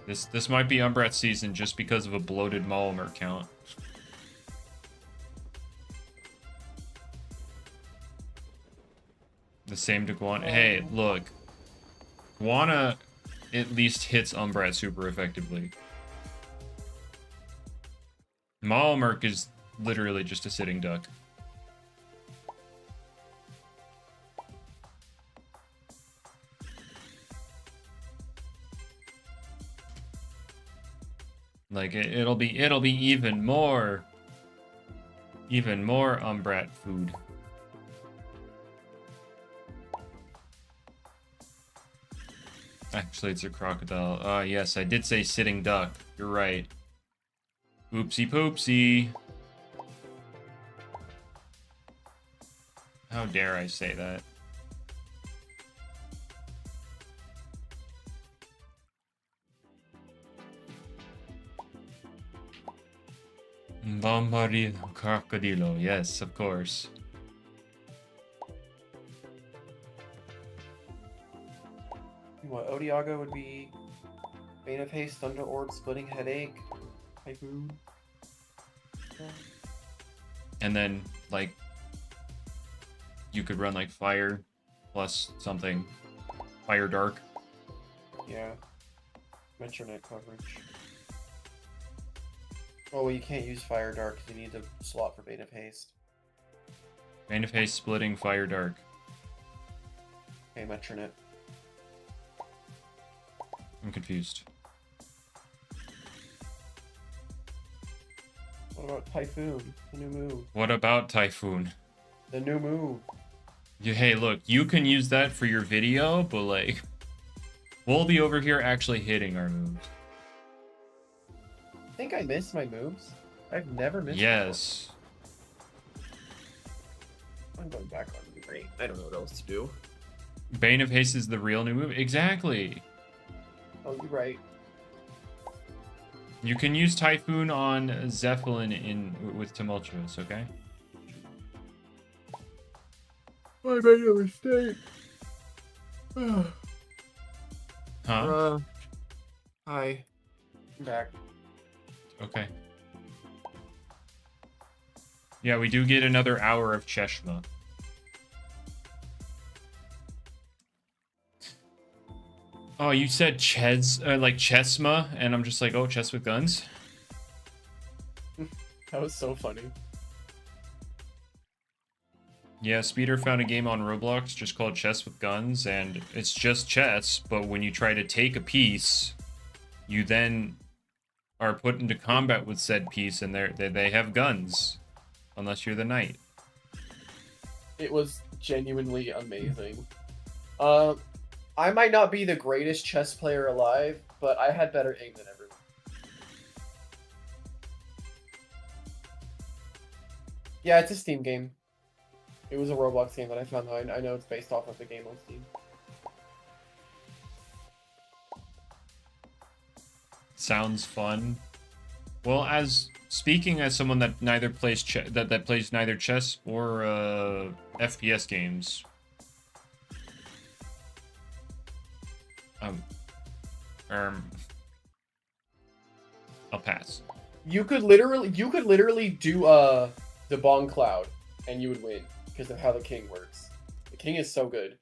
this might be Umbrat season just because of a bloated Malmerk count. The same to Guana. Hey, look. Guana at least hits Umbrat super effectively. Malmerk is literally just a sitting duck. Like it'll be even more Umbrat food. Actually, it's a crocodile. Yes, I did say sitting duck. You're right. Oopsie poopsie. How dare I say that? Bombardino crocodilo. Yes, of course. What, Odiaga would be Bane of Haste, Thunder Orb, Splitting Headache, Typhoon. And then, like, you could run, like, Fire plus something. Fire Dark. Yeah. Metronet coverage. Oh, well, you can't use Fire Dark because you need the slot for Bane of Haste. Bane of Haste, Splitting, Fire Dark. Okay, Metronet. I'm confused. What about Typhoon? The new move. What about Typhoon? The new move. Hey, look, you can use that for your video, but, like, we'll be over here actually hitting our moves. I think I missed my moves. I've never missed. Yes. I'm going back on the rate. I don't know what else to do. Bane of Haste is the real new move? Exactly. Oh, you're right. You can use Typhoon on Zeppelin with Tumultuous, okay? I made a mistake. Huh? Hi. I'm back. Okay. Yeah, we do get another hour of Cheshma. Oh, you said like Chesma, and I'm just like, oh, chess with guns? That was so funny. Yeah, Speeder found a game on Roblox just called Chess with Guns, and it's just chess, but when you try to take a piece, you then are put into combat with said piece, and they have guns, unless you're the knight. It was genuinely amazing. I might not be the greatest chess player alive, but I had better aim than everyone. Yeah, it's a Steam game. It was a Roblox game that I found, though. I know it's based off of the game on Steam. Sounds fun. Well, as speaking as someone that neither plays that plays neither chess or FPS games, I'll pass. You could literally do the Bong Cloud, and you would win because of how the king works. The king is so good.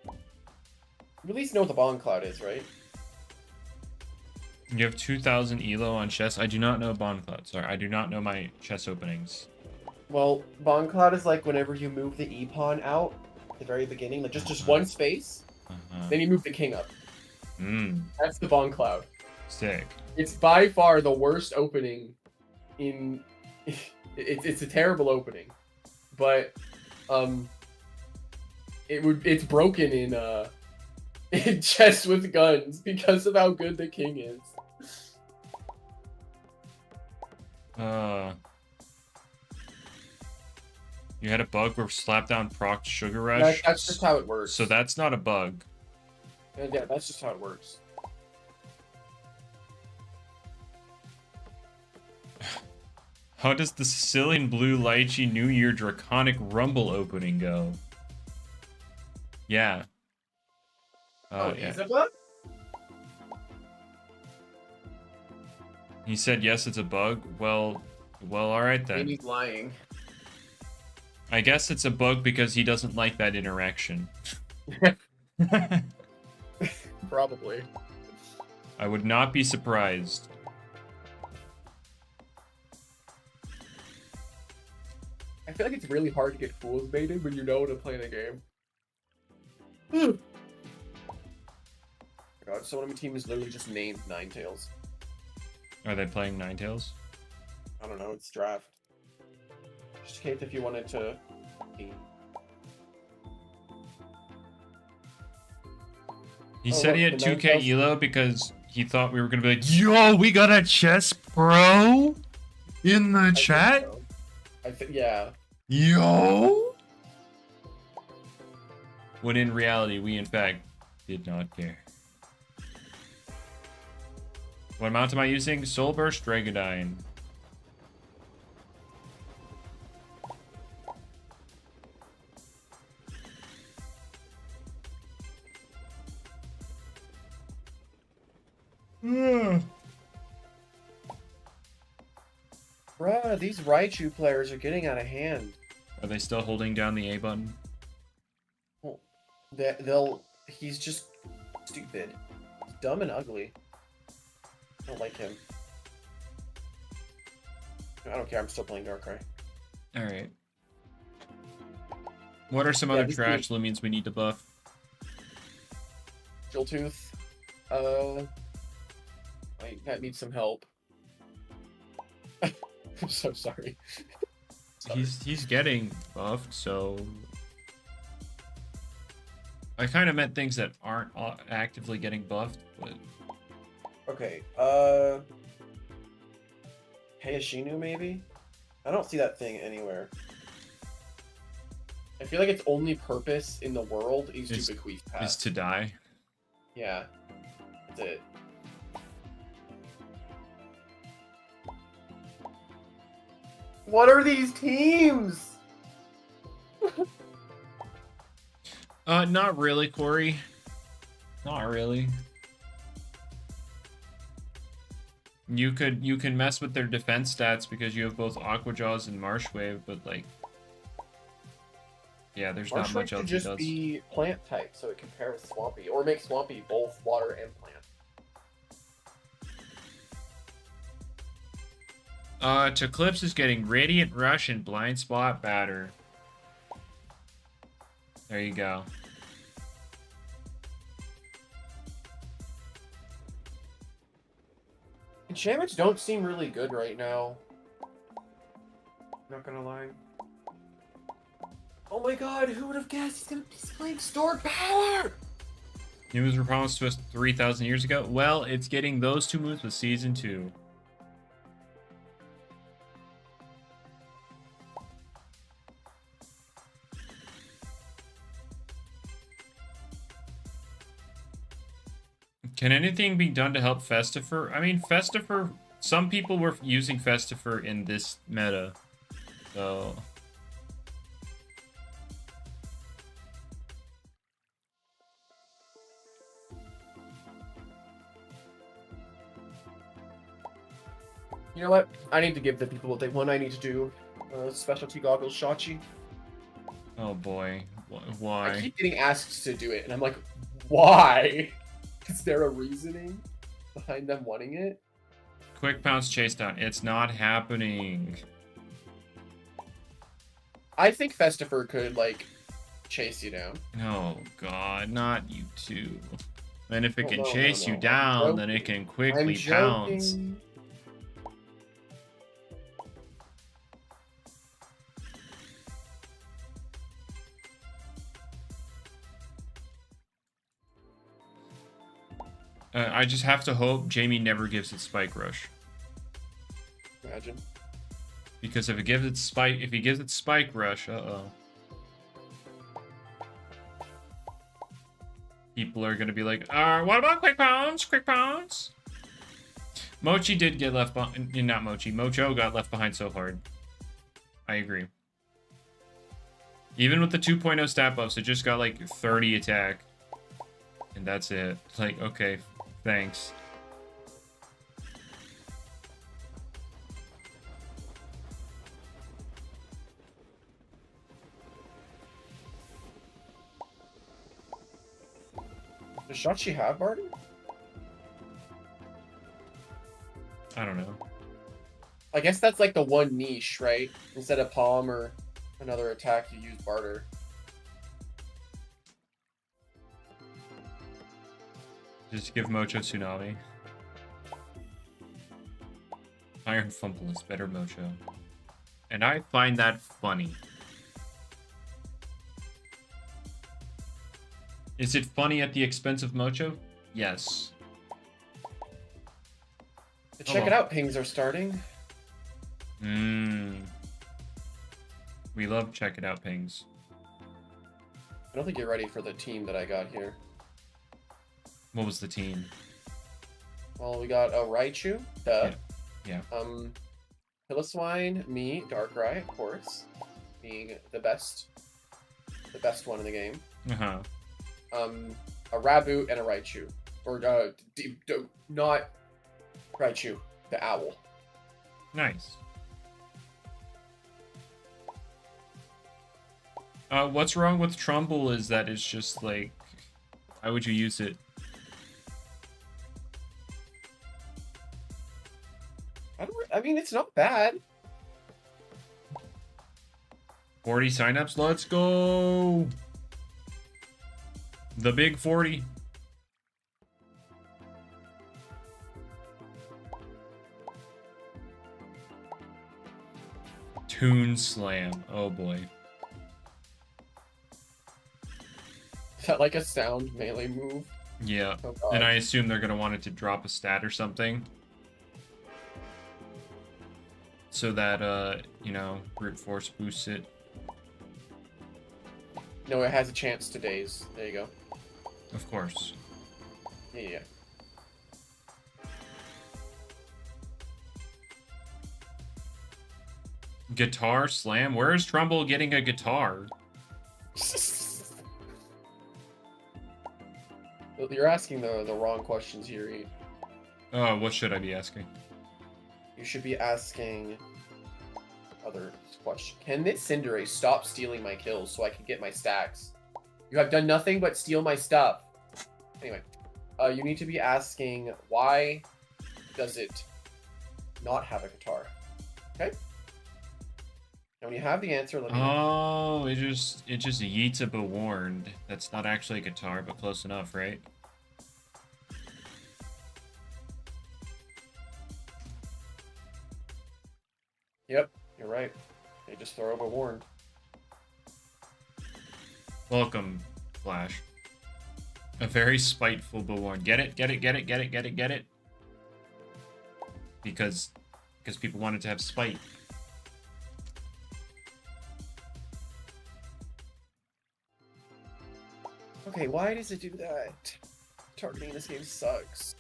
You at least know what the Bong Cloud is, right? You have 2,000 elo on chess. I do not know Bond Cloud. Sorry, I do not know my chess openings. Well, Bong Cloud is like whenever you move the E pawn out at the very beginning, like just one space, then you move the king up. That's the Bong Cloud. Sick. It's by far the worst opening in. It's a terrible opening, but it's broken in chess with guns because of how good the king is. You had a bug where Slapdown procced Sugar Rush? That's just how it works. So that's not a bug. Yeah, that's just how it works. How does the Sicilian Blue Lychee New Year Draconic Rumble opening go? Yeah. Yeah. Yeah. Is it a bug? He said yes, it's a bug. Well, all right then. Maybe he's lying. I guess it's a bug because he doesn't like that interaction. Probably. I would not be surprised. I feel like it's really hard to get fools baited when you know to play the game. God, someone on my team is literally just named Ninetales. Are they playing Ninetales? I don't know, it's draft. Just Kate, if you wanted to. He said he had the 2k Ninetales? elo because he thought we were gonna be like, yo, we got a chess pro in the chat? Yeah. Yo! When in reality, we in fact did not care. What amount am I using? Soulburst Dragodine. Bruh, these Raichu players are getting out of hand. Are they still holding down the A button? Well, he's just stupid. He's dumb and ugly. I don't like him. I don't care, I'm still playing Darkrai. Alright. What are some other trash Loomians we need to buff? Jiltooth. That needs some help. I'm so sorry. He's getting buffed, so I kind of meant things that aren't actively getting buffed, but Okay, Hayashinu maybe? I don't see that thing anywhere. I feel like its only purpose in the world is to bequeath is past. to die. Yeah. That's it. What are these teams? Not really, Corey. Not really. You can mess with their defense stats because you have both Aqua Jaws and Marsh Wave, but like, yeah, there's not much else Marsh Wave it could just does. be plant type, so it can pair with Swampy, or make Swampy both water and plant. Teclipse is getting Radiant Rush and Blind Spot Batter. There you go. Enchantments don't seem really good right now. Not gonna lie. Oh my god, who would have guessed he's playing Stored Power? New moves were promised to us 3,000 years ago. Well, it's getting those two moves with Season 2. Can anything be done to help Festifer? I mean, Festifer, some people were using Festifer in this meta, so... You know what? I need to give the people what they want. I need to do specialty goggles Shachi. Oh boy, I why? keep getting asked to do it, and I'm like, why? Is there a reasoning behind them wanting it? Quick Pounce Chase Down. It's not happening. I think Festifer could, like, chase you down. Oh god, not you two. And if it Oh, can no, chase no, you no. down, then it can quickly pounce. I just have to hope Jamie never gives it Spike Rush. Imagine. Because if he gives it Spike Rush, people are gonna be like, what about Quick Pounce? Quick Pounce? Mochi did get left behind. Not Mochi. Mocho got left behind so hard. I agree. Even with the 2.0 stat buffs, it just got like 30 attack. And that's it. Like, okay, thanks. Does Shachi have barter? I don't know. I guess that's like the one niche, right? Instead of palm or another attack, you use barter. Just give Mocho Tsunami. Iron Fumble is better Mocho. And I find that funny. Is it funny at the expense of Mocho? Yes. Check it out, pings are starting. We love check it out pings. I don't think you're ready for the team that I got here. What was the team? Well, we got a Raichu, duh. Yeah. Pilliswine, me, Darkrai, of course, being the best one in the game. Uh-huh. A Raboot and a Raichu, or not Raichu, the owl. Nice. What's wrong with Trumbull is that it's just like, why would you use it? I mean, it's not bad. 40 signups, let's go! The big 40. Toon Slam, oh boy. Is that like a sound melee move? Yeah, Oh, and I assume they're gonna want it to drop a stat or something. So that, you know, brute force boosts it. No, it has a chance to daze. There you go. Of course. Yeah. Guitar Slam? Where is Trumbull getting a guitar? You're asking the wrong questions here, Reed. Oh, what should I be asking? You should be asking other question. Can this Cinderace stop stealing my kills so I can get my stacks? You have done nothing but steal my stuff. Anyway, you need to be asking, why does it not have a guitar? Okay? And when you have the answer, let me know. Oh, it just yeets a Bewarned. That's not actually a guitar, but close enough, right? Yep, you're right. They just throw over Warned. Welcome, Flash. A very spiteful Bewarned. Get it? Get it? Get it? Get it? Get it? Get it? Because people wanted to have spite. Okay, why does it do that? Targeting in this game sucks.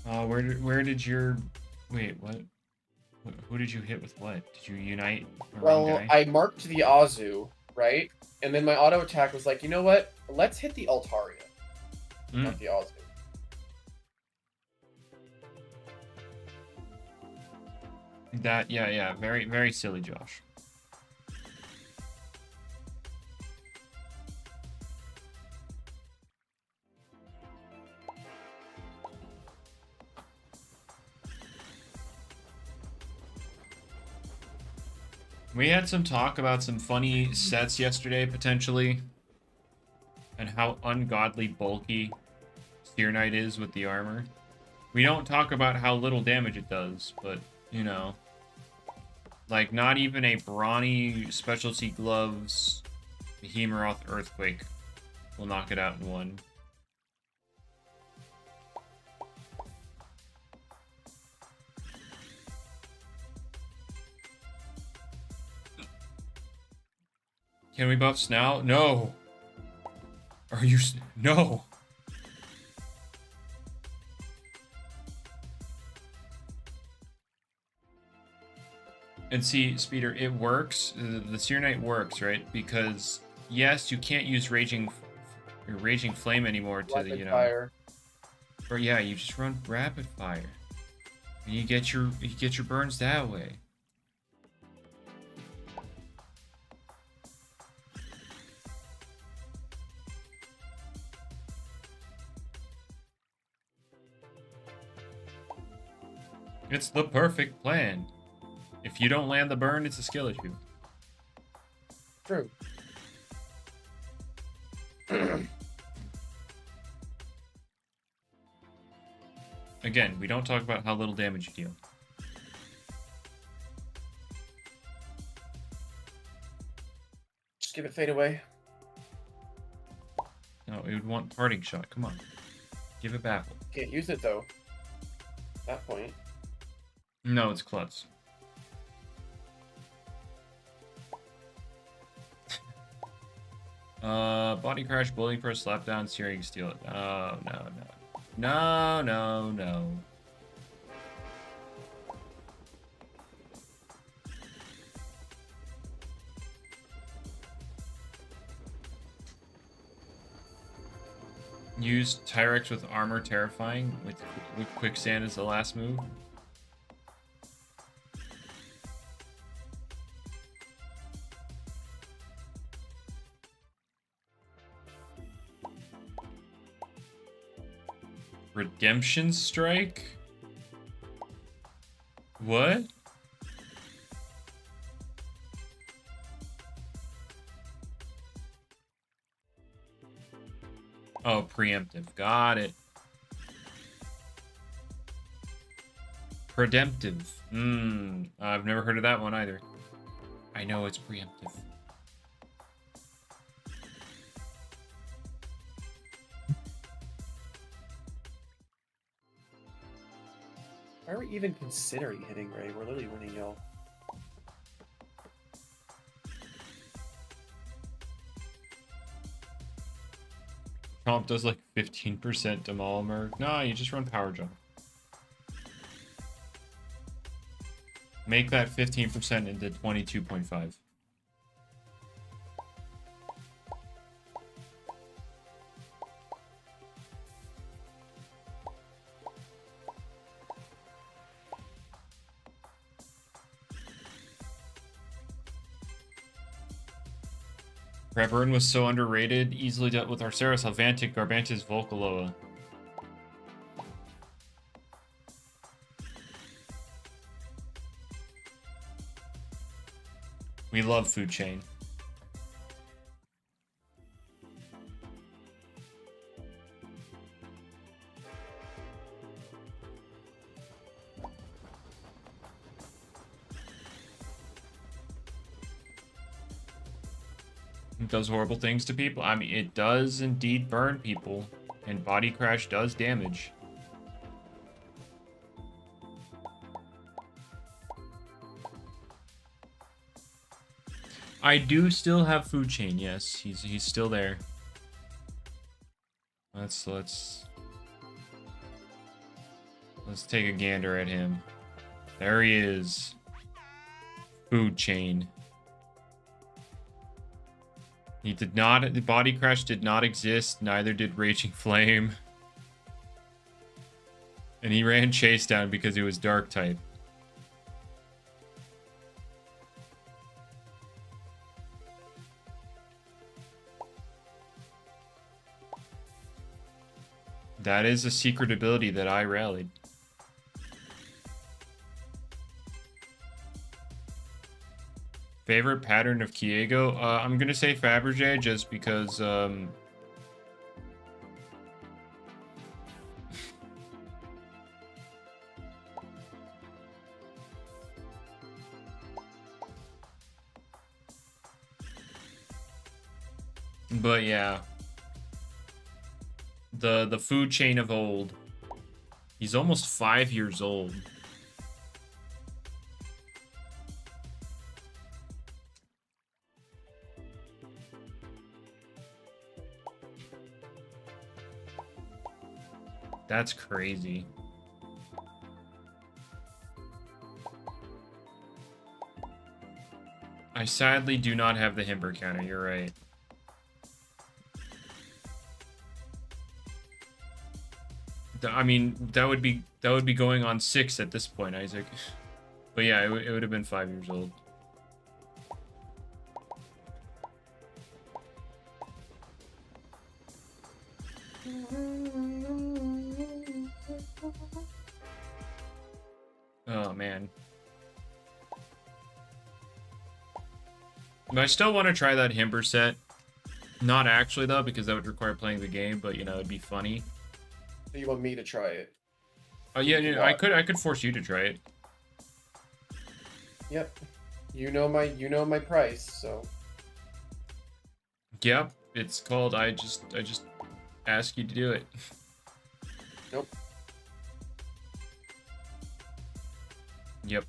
Where did your... Wait, what? Who did you hit with what? Did you unite the Well, wrong guy? I marked the Azu, right? And then my auto attack was like, you know what? Let's hit the Altaria, not the Azu. Yeah, very, very silly, Josh. We had some talk about some funny sets yesterday, potentially, and how ungodly bulky Steer Knight is with the armor. We don't talk about how little damage it does, but, you know, like, not even a brawny specialty gloves Behemoth Earthquake will knock it out in one. Can we buff Snout? No. Are you... No. And see, Speeder, it works. The Seer Knight works, right? Because, yes, you can't use Raging Flame anymore to the, you know... Fire. Or yeah, you just run Rapid Fire. And you get your burns that way. It's the perfect plan. If you don't land the burn, it's a skill issue. True. Again, we don't talk about how little damage you deal. Just give it fade away. No, it would want parting shot. Come on. Give it baffle. Can't use it though. At that point. No, it's klutz. Body crash, bullying press, slap down, steering, steal it. Oh, no. Use Tyrex with armor terrifying with quicksand as the last move. Redemption Strike? What? Oh, preemptive. Got it. Predemptive. I've never heard of that one either. I know it's preemptive. Why are we even considering hitting Ray? We're literally winning, y'all. Comp does like 15% to Malmer. No, you just run Power Jump. Make that 15% into 22.5. Reverin was so underrated, easily dealt with Arceus, Alvantic, Garbantis, Volcaloa. We love Food Chain. It does horrible things to people. I mean, it does indeed burn people, and Body Crash does damage. I do still have Food Chain, yes. He's still there. Let's take a gander at him. There he is. Food chain. He did not, the body crash did not exist, neither did Raging Flame. And he ran Chase down because he was dark type. That is a secret ability that I rallied. Favorite pattern of Kiego? I'm gonna say Fabergé just because but yeah. The food chain of old. He's almost 5 years old. That's crazy. I sadly do not have the Himber counter, you're right. I mean, that would be going on 6 at this point, Isaac. But yeah, it would have been 5 years old. Oh man. But I still want to try that Himber set. Not actually though, because that would require playing the game, but you know, it'd be funny. You want me to try it? Oh yeah, I could force you to try it. Yep. You know my price, so. Yep, it's called I just ask you to do it. Nope. Yep.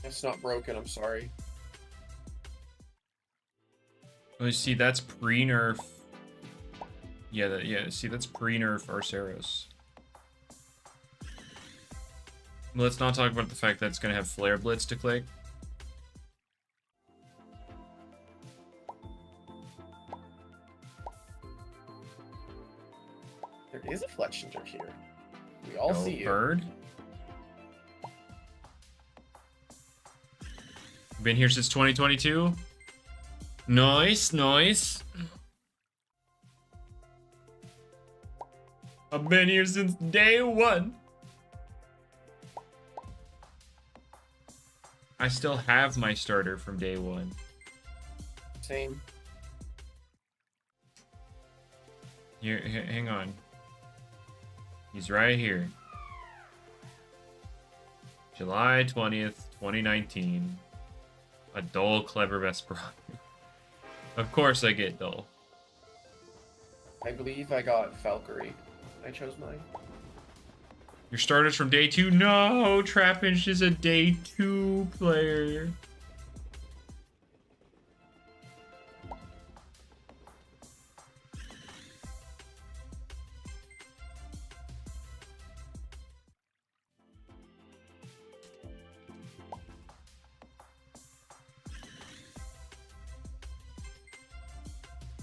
It's not broken, I'm sorry. Oh, see, that's pre-nerf. Yeah, see, that's pre-nerf Arceros. Let's not talk about the fact that it's going to have Flare Blitz to click. There is a Fletchinger here. We all see you. Bird. Been here since 2022. Nice, nice. I've been here since day one. I still have my starter from day one. Same. Here, hang on. He's right here. July 20th, 2019. A dull, clever Vesperano. Of course I get dull. I believe I got Valkyrie. I chose mine. Your starters from day 2? No! Trapinch is a day 2 player.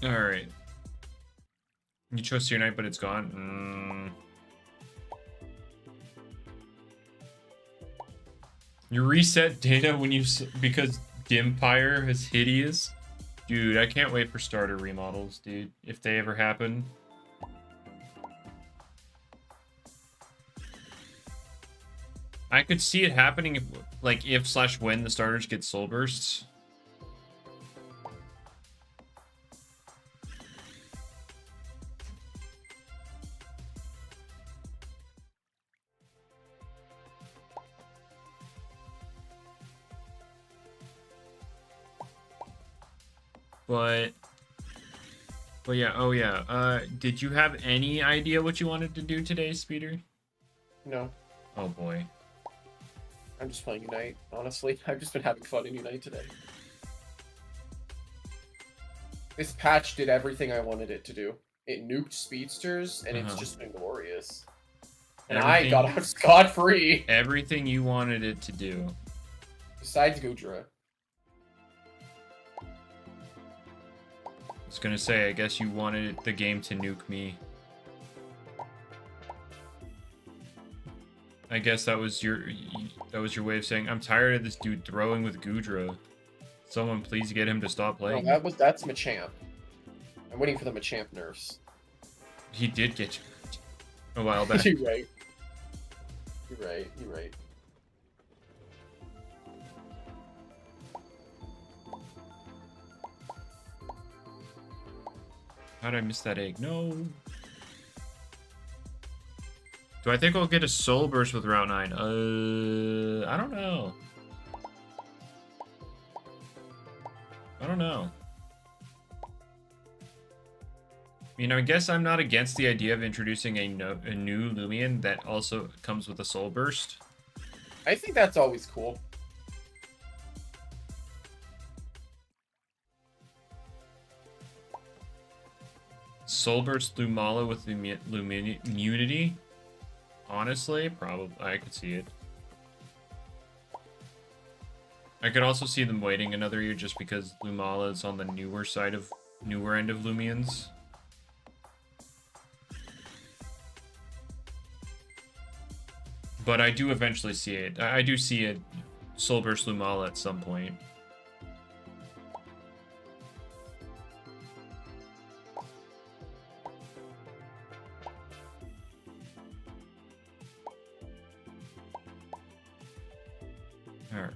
Alright. You chose your night, but it's gone? You reset data when you... because Dimpire is hideous? Dude, I can't wait for starter remodels, dude. If they ever happen. I could see it happening if, like, if/when the starters get soul bursts. But yeah, oh yeah. Did you have any idea what you wanted to do today, Speeder? No. Oh boy. I'm just playing Unite, honestly. I've just been having fun in Unite today. This patch did everything I wanted it to do. It nuked speedsters, and it's Uh-huh. just been glorious. And Everything- I got out scot-free. Everything you wanted it to do. Besides Gudra. I was gonna say, I guess you wanted the game to nuke me. I guess that was your way of saying, I'm tired of this dude throwing with Gudra. Someone please get him to stop playing. No, that's Machamp. I'm waiting for the Machamp nerfs. He did get a while back. You're right. You're right. You're right. How did I miss that egg? No. Do I think I'll get a Soul Burst with Route 9? I don't know. I don't know. I mean, I guess I'm not against the idea of introducing a new Loomian that also comes with a Soul Burst. I think that's always cool. Soul Burst Lumala with Lumian immunity? Honestly, probably. I could see it. I could also see them waiting another year just because Lumala is on the newer end of Loomians. But I do eventually see it. I do see a Soul Burst Lumala at some point. Alright.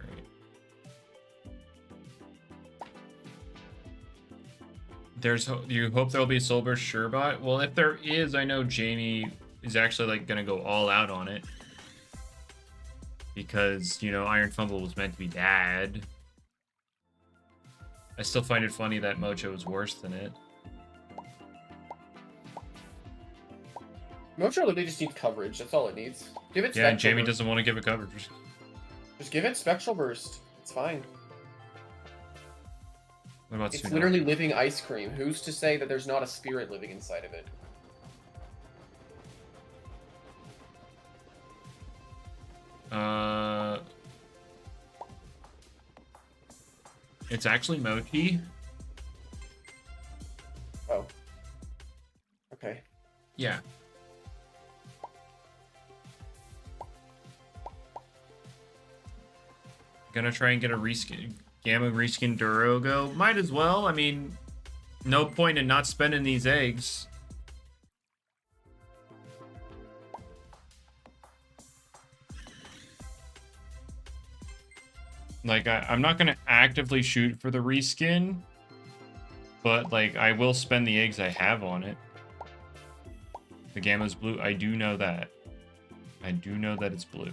You hope there'll be Soul Burst Sherbot? Well, if there is, I know Jamie is actually like gonna go all out on it. Because, you know, Iron Fumble was meant to be bad. I still find it funny that Mocho is worse than it. Mocho literally just needs coverage. That's all it needs. Give it. Yeah, and Spectral Jamie Burst. doesn't want to give it coverage. Just give it Spectral Burst. It's fine. What about It's Tsunade? literally living ice cream. Who's to say that there's not a spirit living inside of it? It's actually Mochi. Oh. Okay. Yeah. Gonna try and get a reskin, Gamma reskin Durogo. Might as well. I mean, no point in not spending these eggs. Like, I'm not gonna actively shoot for the reskin, but like, I will spend the eggs I have on it. The Gamma's blue. I do know that. I do know that it's blue.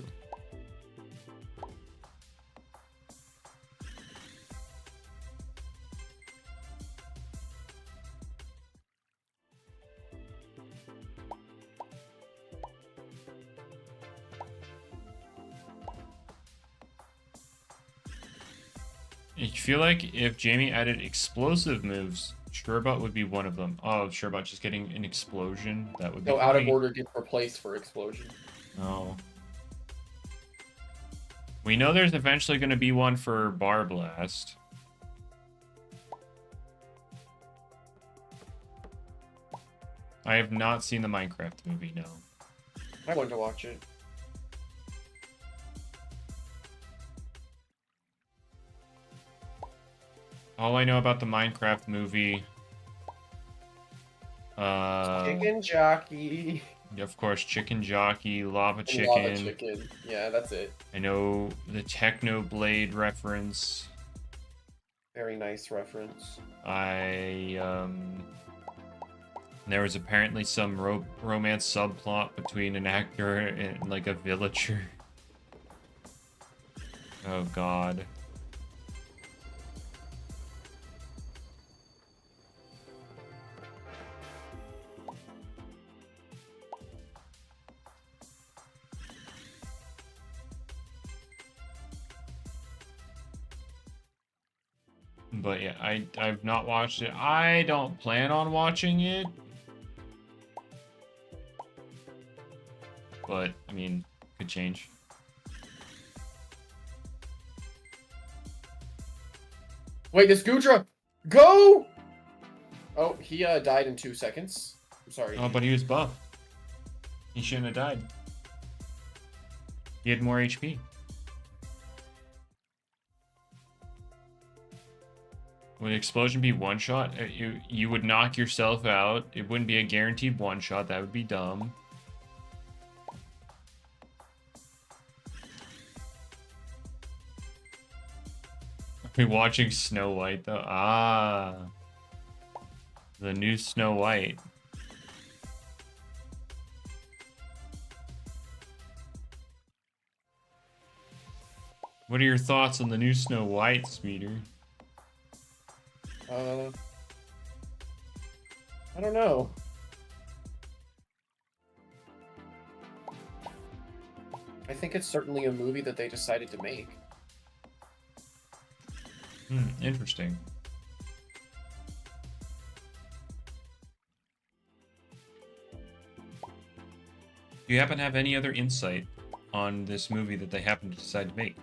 I feel like if Jamie added explosive moves, Sherbot would be one of them. Oh, Sherbot just getting an explosion? That would be So out of funny. order gets replaced for explosion. Oh. We know there's eventually going to be one for Bar Blast. I have not seen the Minecraft movie, no. I wanted to watch it. All I know about the Minecraft movie... Chicken jockey. Of course, Chicken Jockey, Lava And Chicken. Lava chicken. Yeah, that's it. I know the Techno Blade reference. Very nice reference. There was apparently some romance subplot between an actor and like a villager. Oh god. But yeah, I've not watched it. I don't plan on watching it. But, I mean, could change. Wait, this Gudra! Go! Oh, he died in 2 seconds. I'm sorry. Oh, but he was buff. He shouldn't have died. He had more HP. Would explosion be one shot? You would knock yourself out. It wouldn't be a guaranteed one shot. That would be dumb. Are we watching Snow White though? Ah. The new Snow White. What are your thoughts on the new Snow White, Speeder? I don't know. I think it's certainly a movie that they decided to make. Interesting. Do you happen to have any other insight on this movie that they happen to decide to make?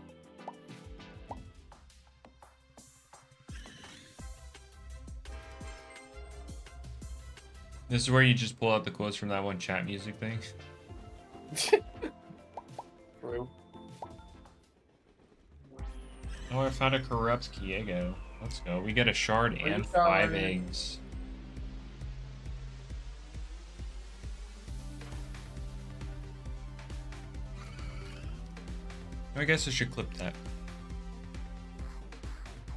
This is where you just pull out the quotes from that one chat music thing. True. Oh, I found a corrupt Kiego. Let's go. We get a shard and 5 eggs. I guess I should clip that.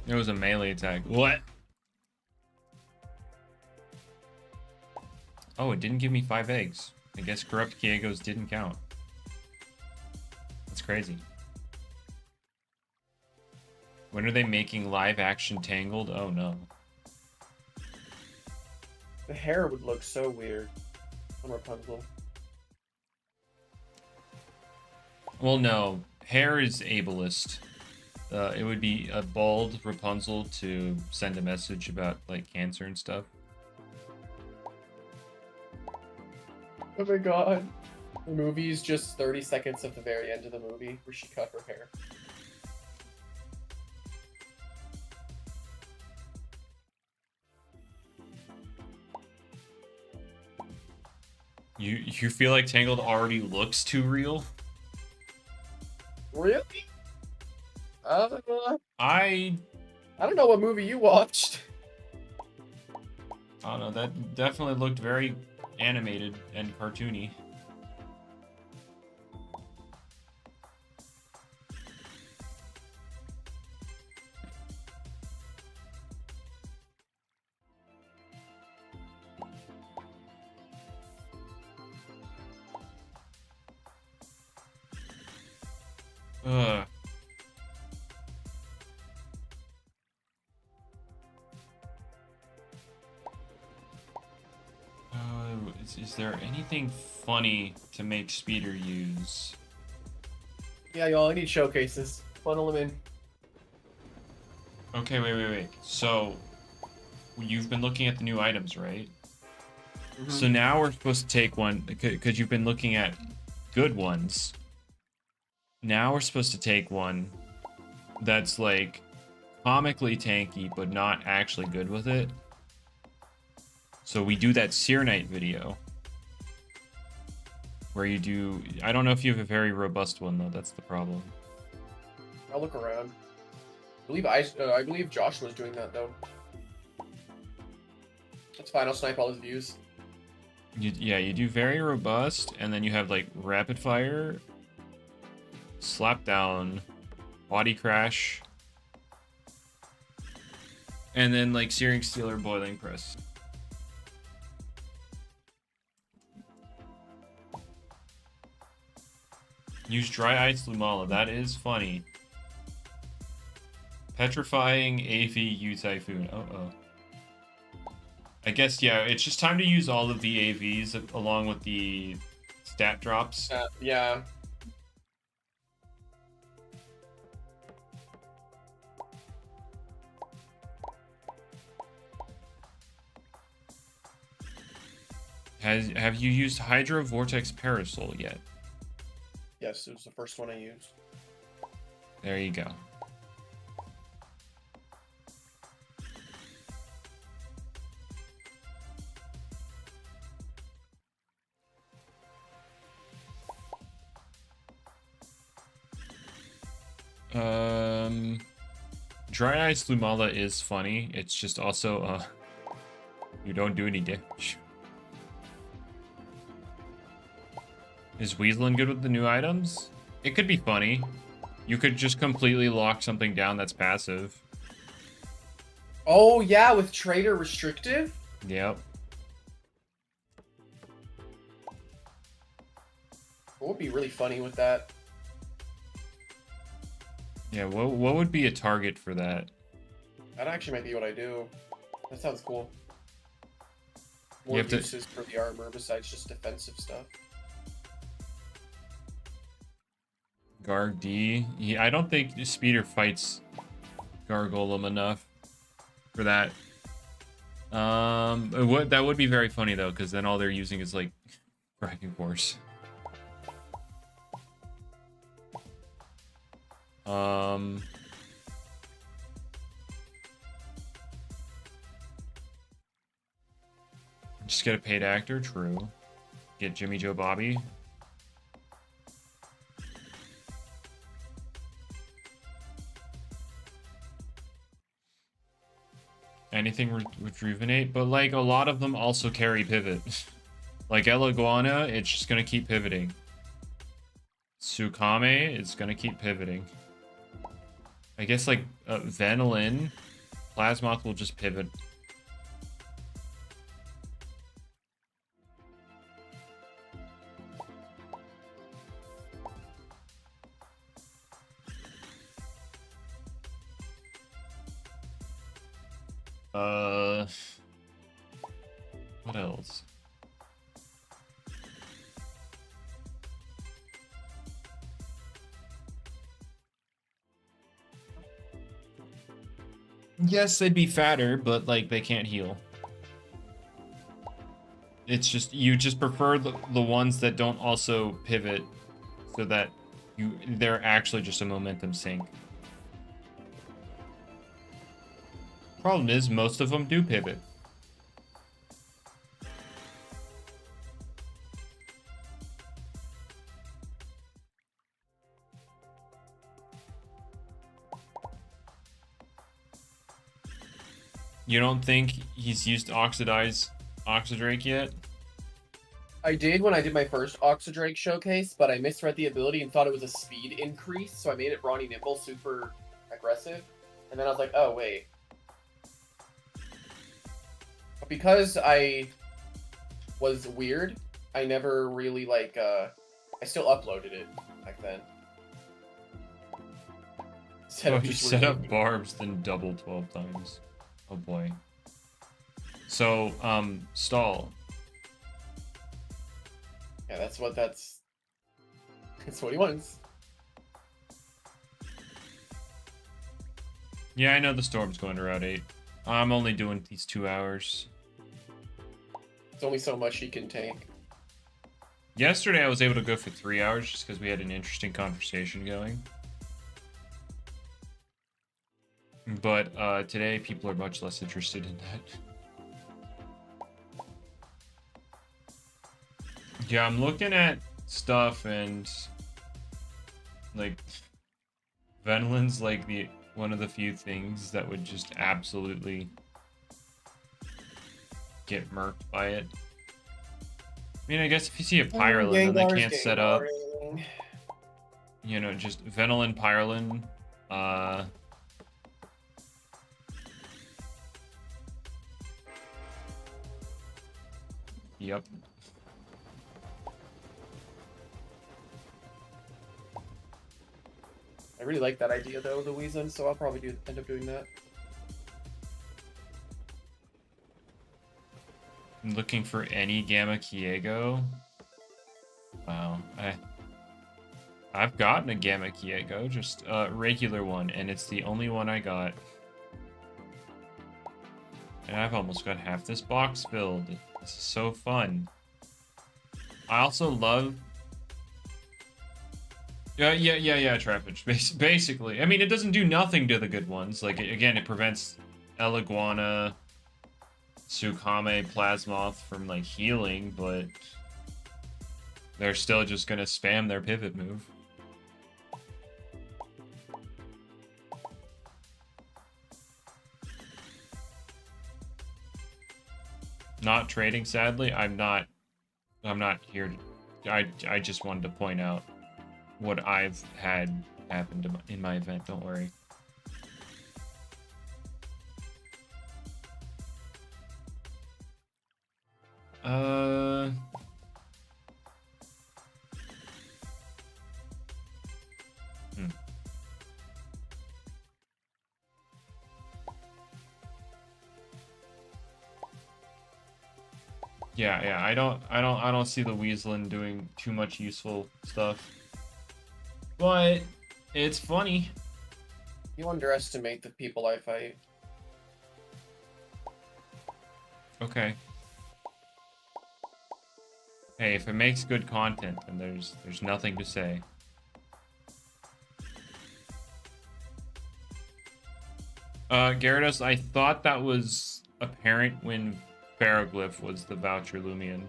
It was a melee attack. What? Oh, it didn't give me 5 eggs. I guess corrupt Kiegos didn't count. That's crazy. When are they making live action Tangled? Oh no. The hair would look so weird on Rapunzel. Well, no. Hair is ableist. It would be a bald Rapunzel to send a message about like cancer and stuff. Oh my god. The movie's just 30 seconds of the very end of the movie where she cut her hair. You feel like Tangled already looks too real? Really? I don't know what movie you watched. don't know. That definitely looked very animated and cartoony. Ugh. Is there anything funny to make Speeder use? Yeah, y'all, I need showcases. Funnel them in. Okay, wait. So, you've been looking at the new items, right? Mm-hmm. So now we're supposed to take one, because you've been looking at good ones. Now we're supposed to take one that's like comically tanky, but not actually good with it. So we do that Seer Knight video. Where you do... I don't know if you have a very robust one, though. That's the problem. I'll look around. I believe Josh was doing that, though. That's fine. I'll snipe all his views. Yeah, you do very robust, and then you have, like, rapid fire, slap down, body crash, and then, like, searing steel or boiling press. Use dry ice Lumala. That is funny. Petrifying AV U Typhoon. Uh-oh. I guess, yeah, it's just time to use all of the AVs along with the stat drops. Yeah. Have you used Hydro Vortex Parasol yet? Yes, it was the first one I used. There you go. Dry Ice Lumala is funny. It's just also, you don't do any damage. Is Weaselin good with the new items? It could be funny. You could just completely lock something down that's passive. Oh, yeah, with Trader Restrictive? Yep. What would be really funny with that? Yeah, what would be a target for that? That actually might be what I do. That sounds cool. You More have to- uses for the armor besides just defensive stuff. Garg D. I don't think Speeder fights Gargolem enough for that. That would be very funny though, because then all they're using is like Dragon Force. Just get a paid actor, true. Get Jimmy Joe Bobby. Anything rejuvenate, but like a lot of them also carry pivot. Like Elaguana, it's just gonna keep pivoting. Tsukame, it's gonna keep pivoting. I guess like Venolin, Plasmoth will just pivot. What else? Yes, they'd be fatter, but like they can't heal. It's just you just prefer the ones that don't also pivot, so that they're actually just a momentum sink. Problem is, most of them do pivot. You don't think he's used Oxidrake yet? I did when I did my first Oxidrake showcase, but I misread the ability and thought it was a speed increase, so I made it Brawny Nimble super aggressive. And then I was like, oh, wait. But because I was weird, I never really, like, I still uploaded it back then. So if you set up barbs, then double 12 times. Oh boy. So, stall. Yeah, that's what he wants. Yeah, I know the storm's going to Route 8. I'm only doing these 2 hours. It's only so much he can take. Yesterday I was able to go for 3 hours just because we had an interesting conversation going. But today people are much less interested in that. Yeah, I'm looking at stuff and like Venolin's like one of the few things that would just absolutely get murked by it. I mean, I guess if you see a Pyrolin, then they can't set up. You know, just Venolin, Pyrolin, Yep. I really like that idea though, the Weezin, so I'll probably end up doing that. I'm looking for any Gamma Kiego. Wow. I've gotten a Gamma Kiego, just a regular one, and it's the only one I got. And I've almost got half this box filled. This is so fun. I also love. Yeah, Trapinch. Basically, I mean, it doesn't do nothing to the good ones. Like again, it prevents Eliguana, Tsukame, Plasmoth from like healing, but they're still just gonna spam their pivot move. Not trading, sadly. I'm not here to, I just wanted to point out what I've had happen in my event. Don't worry. Yeah. I don't see the Weaslin doing too much useful stuff. But it's funny. You underestimate the people I fight. Okay. Hey, if it makes good content, then there's nothing to say. Gyarados, I thought that was apparent when Ferroglyph was the Voucher Loomian.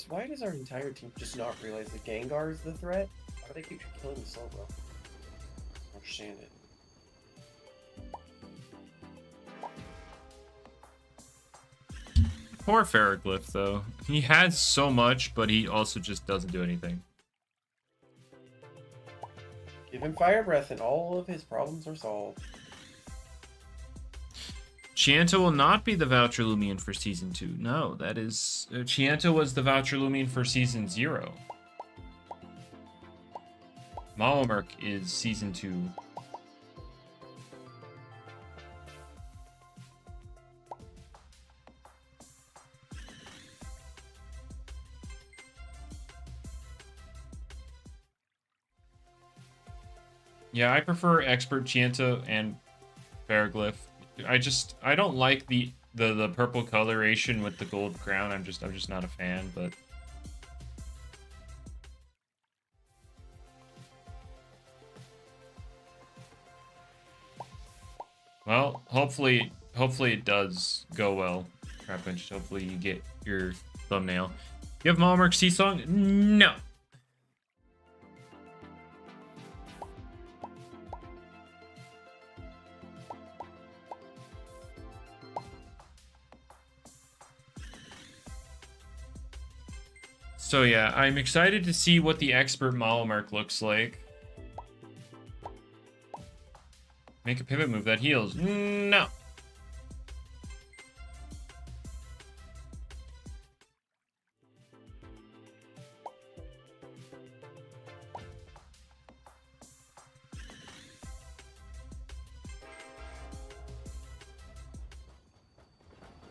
Why does our entire team just not realize that Gengar is the threat? Why do they keep killing the Slowbro? I don't understand it. Poor Ferroglyph, though. He has so much, but he also just doesn't do anything. Give him Fire Breath and all of his problems are solved. Chianta will not be the Voucher Loomian for Season 2. No, that is... Chianta was the Voucher Loomian for Season 0. Malamurk is Season 2. Yeah, I prefer Expert Chianta and Ferroglyph. I don't like the purple coloration with the gold crown. I'm just not a fan, but well, hopefully it does go well, Trapinch. Hopefully you get your thumbnail. You have Malamurk Seasong? No. So yeah, I'm excited to see what the Expert Malamurk looks like. Make a pivot move that heals. No.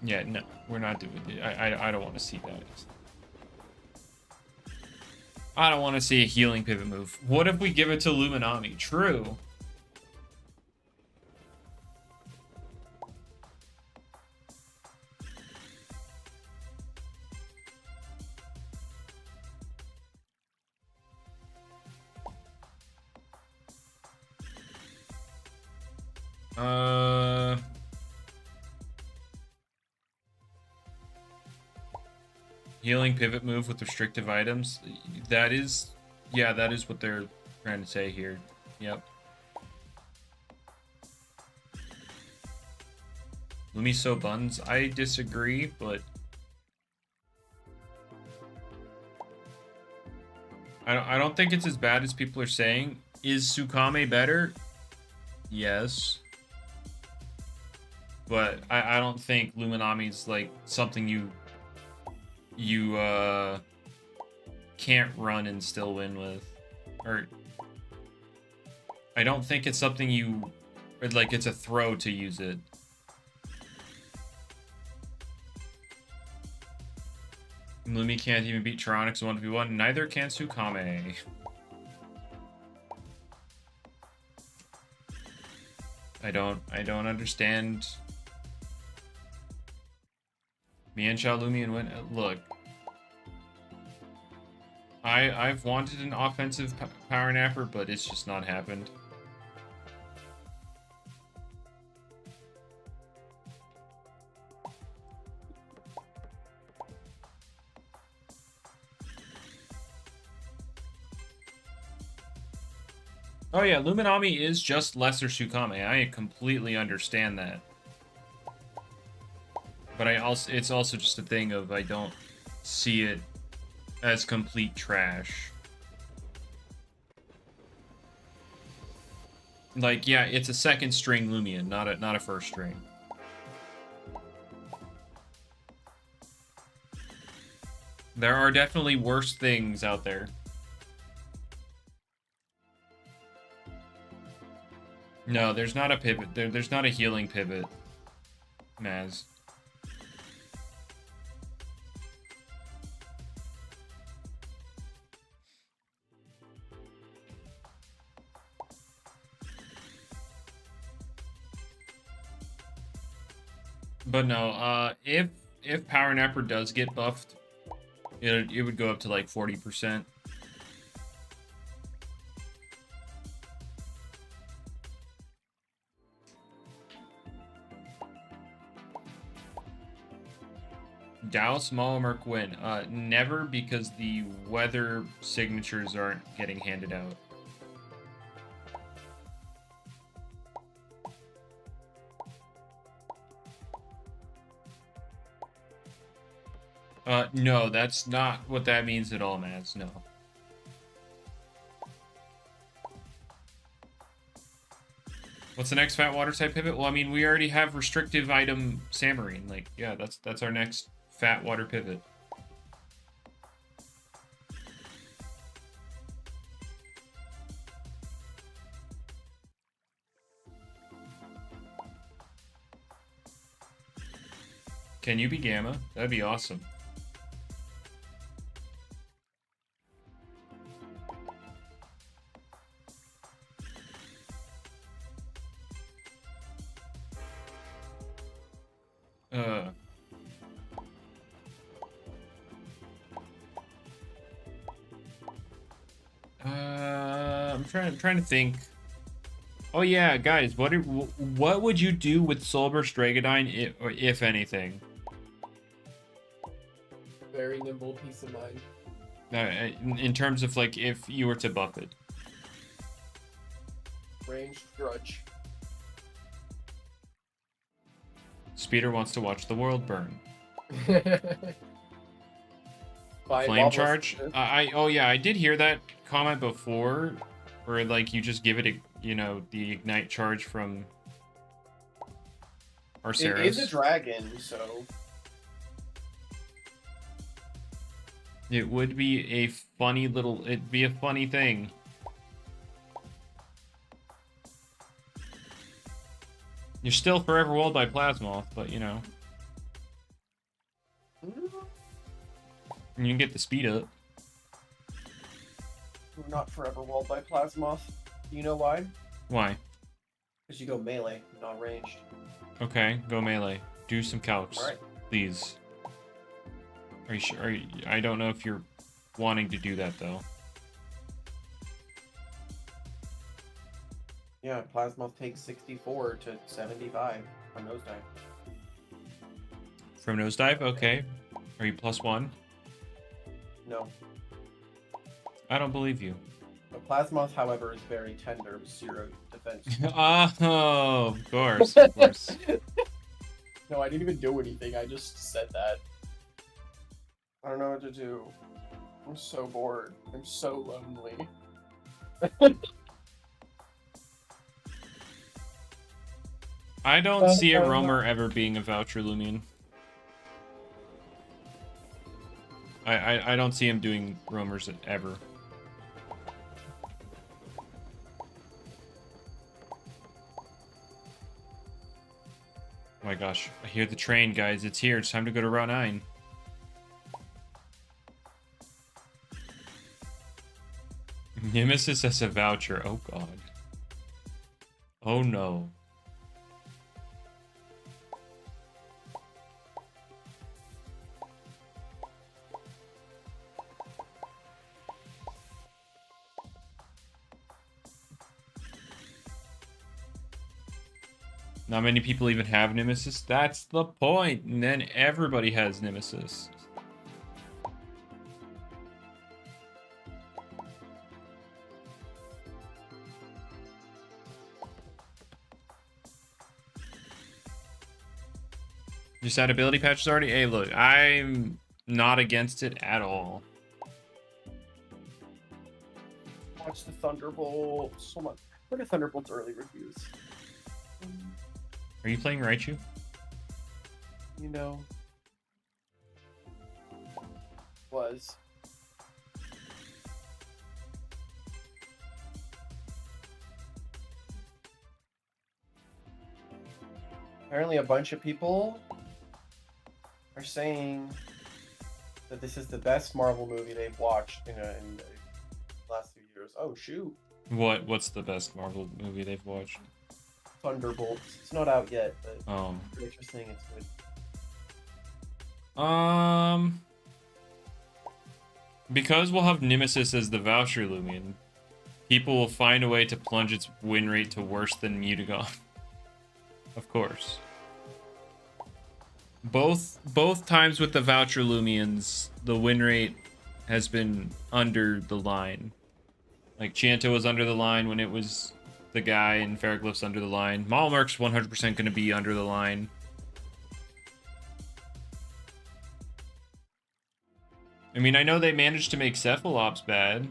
Yeah, no, we're not doing it. I don't want to see that. I don't want to see a healing pivot move. What if we give it to Luminami? True. Healing pivot move with restrictive items. That is what they're trying to say here. Yep. Lumiso Buns. I disagree, but I don't think it's as bad as people are saying. Is Tsukame better? Yes. But I don't think Luminami's like something you can't run and still win with. Or I don't think it's something you like it's a throw to use it. Lumi can't even beat Tyranics 1v1, neither can Tsukame. I don't understand. Mian Chao Lumian went. Look, I've wanted an offensive power napper, but it's just not happened. Oh yeah, Luminami is just lesser Sukame. I completely understand that. But it's also just a thing of I don't see it as complete trash. Like, yeah, it's a second string Lumion, not a first string. There are definitely worse things out there. No, there's not a pivot. There's not a healing pivot, Maz. But no, if Power Napper does get buffed, it would go up to like 40%. Douse, Malamurk win. Never, because the weather signatures aren't getting handed out. No, that's not what that means at all, Maz. No. What's the next fat water type pivot? Well, I mean, we already have restrictive item Samarine. Like, yeah, that's our next fat water pivot. Can you be Gamma? That'd be awesome. I'm trying to think. Oh yeah, guys, what would you do with Soulburst Dragadyne if anything? Very nimble, peace of mind. In terms of like if you were to buff it. Ranged grudge. Speeder wants to watch the world burn. Fine, Flame charge? Oh yeah, I did hear that comment before, where like you just give it a, you know, the ignite charge from Arceus. It is a dragon, so it would be a funny little. It'd be a funny thing. You're still forever walled by Plasmoth, but you know. And you can get the speed up. We're not forever walled by Plasmoth. Do you know why? Why? Because you go melee, not ranged. Okay, go melee. Do some calcs, Alright. please. Are you sure? I don't know if you're wanting to do that though. Yeah, Plasmoth takes 64 to 75 from Nosedive. From Nosedive? Okay. Are you +1? No. I don't believe you. But Plasmoth, however, is very tender with 0 defense. Oh, of course, of course. No, I didn't even do anything. I just said that. I don't know what to do. I'm so bored. I'm so lonely. I don't see a roamer ever being a voucher Lumion. I don't see him doing roamers ever. Oh my gosh, I hear the train, guys. It's here. It's time to go to Route 9. Nemesis as a voucher. Oh god. Oh no. Not many people even have Nemesis. That's the point. And then everybody has Nemesis. Just had ability patches already? Hey, look, I'm not against it at all. Watch the Thunderbolt. So much. Look at Thunderbolt's early reviews. Are you playing Raichu? You know. Was. Apparently a bunch of people are saying that this is the best Marvel movie they've watched in the last few years. Oh, shoot. What's the best Marvel movie they've watched? Thunderbolts. It's not out yet, but Oh. they're saying it's good. Because we'll have Nemesis as the voucher Loomian, people will find a way to plunge its win rate to worse than Mutagon. Of course. Both times with the voucher Loomians, the win rate has been under the line. Like Chanto was under the line when it was the guy, and Ferroglyph's under the line. Malmerk's 100% going to be under the line. I mean, I know they managed to make Cephalops bad.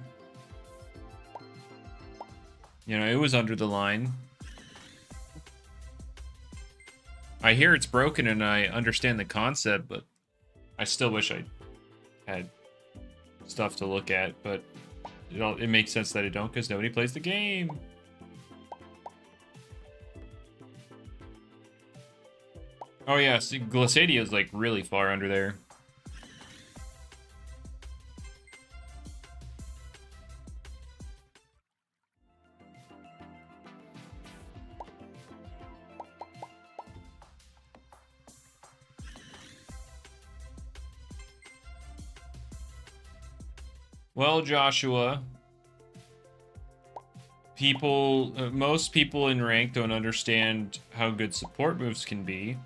You know, it was under the line. I hear it's broken and I understand the concept, but I still wish I had stuff to look at, but it makes sense that I don't because nobody plays the game. Oh yeah, see, Glissadia is like really far under there. Well, Joshua, most people in rank don't understand how good support moves can be.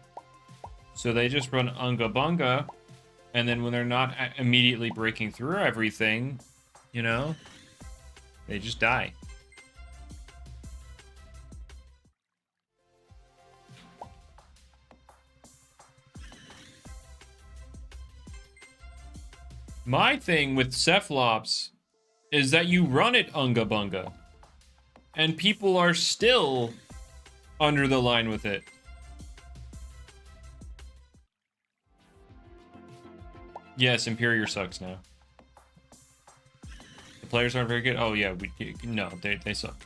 So they just run Unga Bunga, and then when they're not immediately breaking through everything, you know, they just die. My thing with Cephalops is that you run it Unga Bunga, and people are still under the line with it. Yes, Imperior sucks now. The players aren't very good. Oh yeah, no, they suck.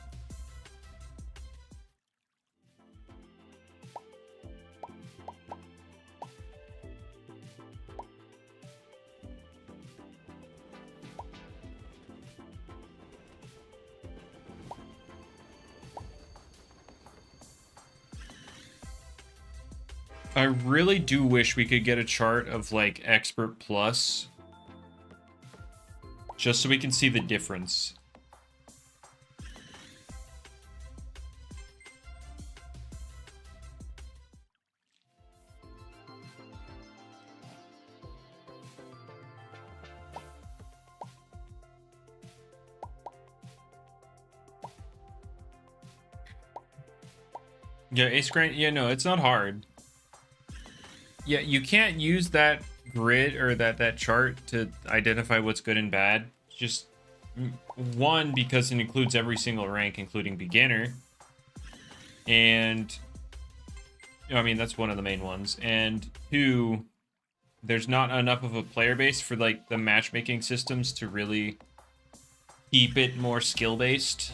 I really do wish we could get a chart of like Expert Plus, just so we can see the difference. Yeah, Ace Grind, yeah, no, it's not hard. Yeah, you can't use that grid or that chart to identify what's good and bad. Just one, because it includes every single rank, including beginner. And I mean, that's one of the main ones. And two, there's not enough of a player base for like the matchmaking systems to really keep it more skill-based.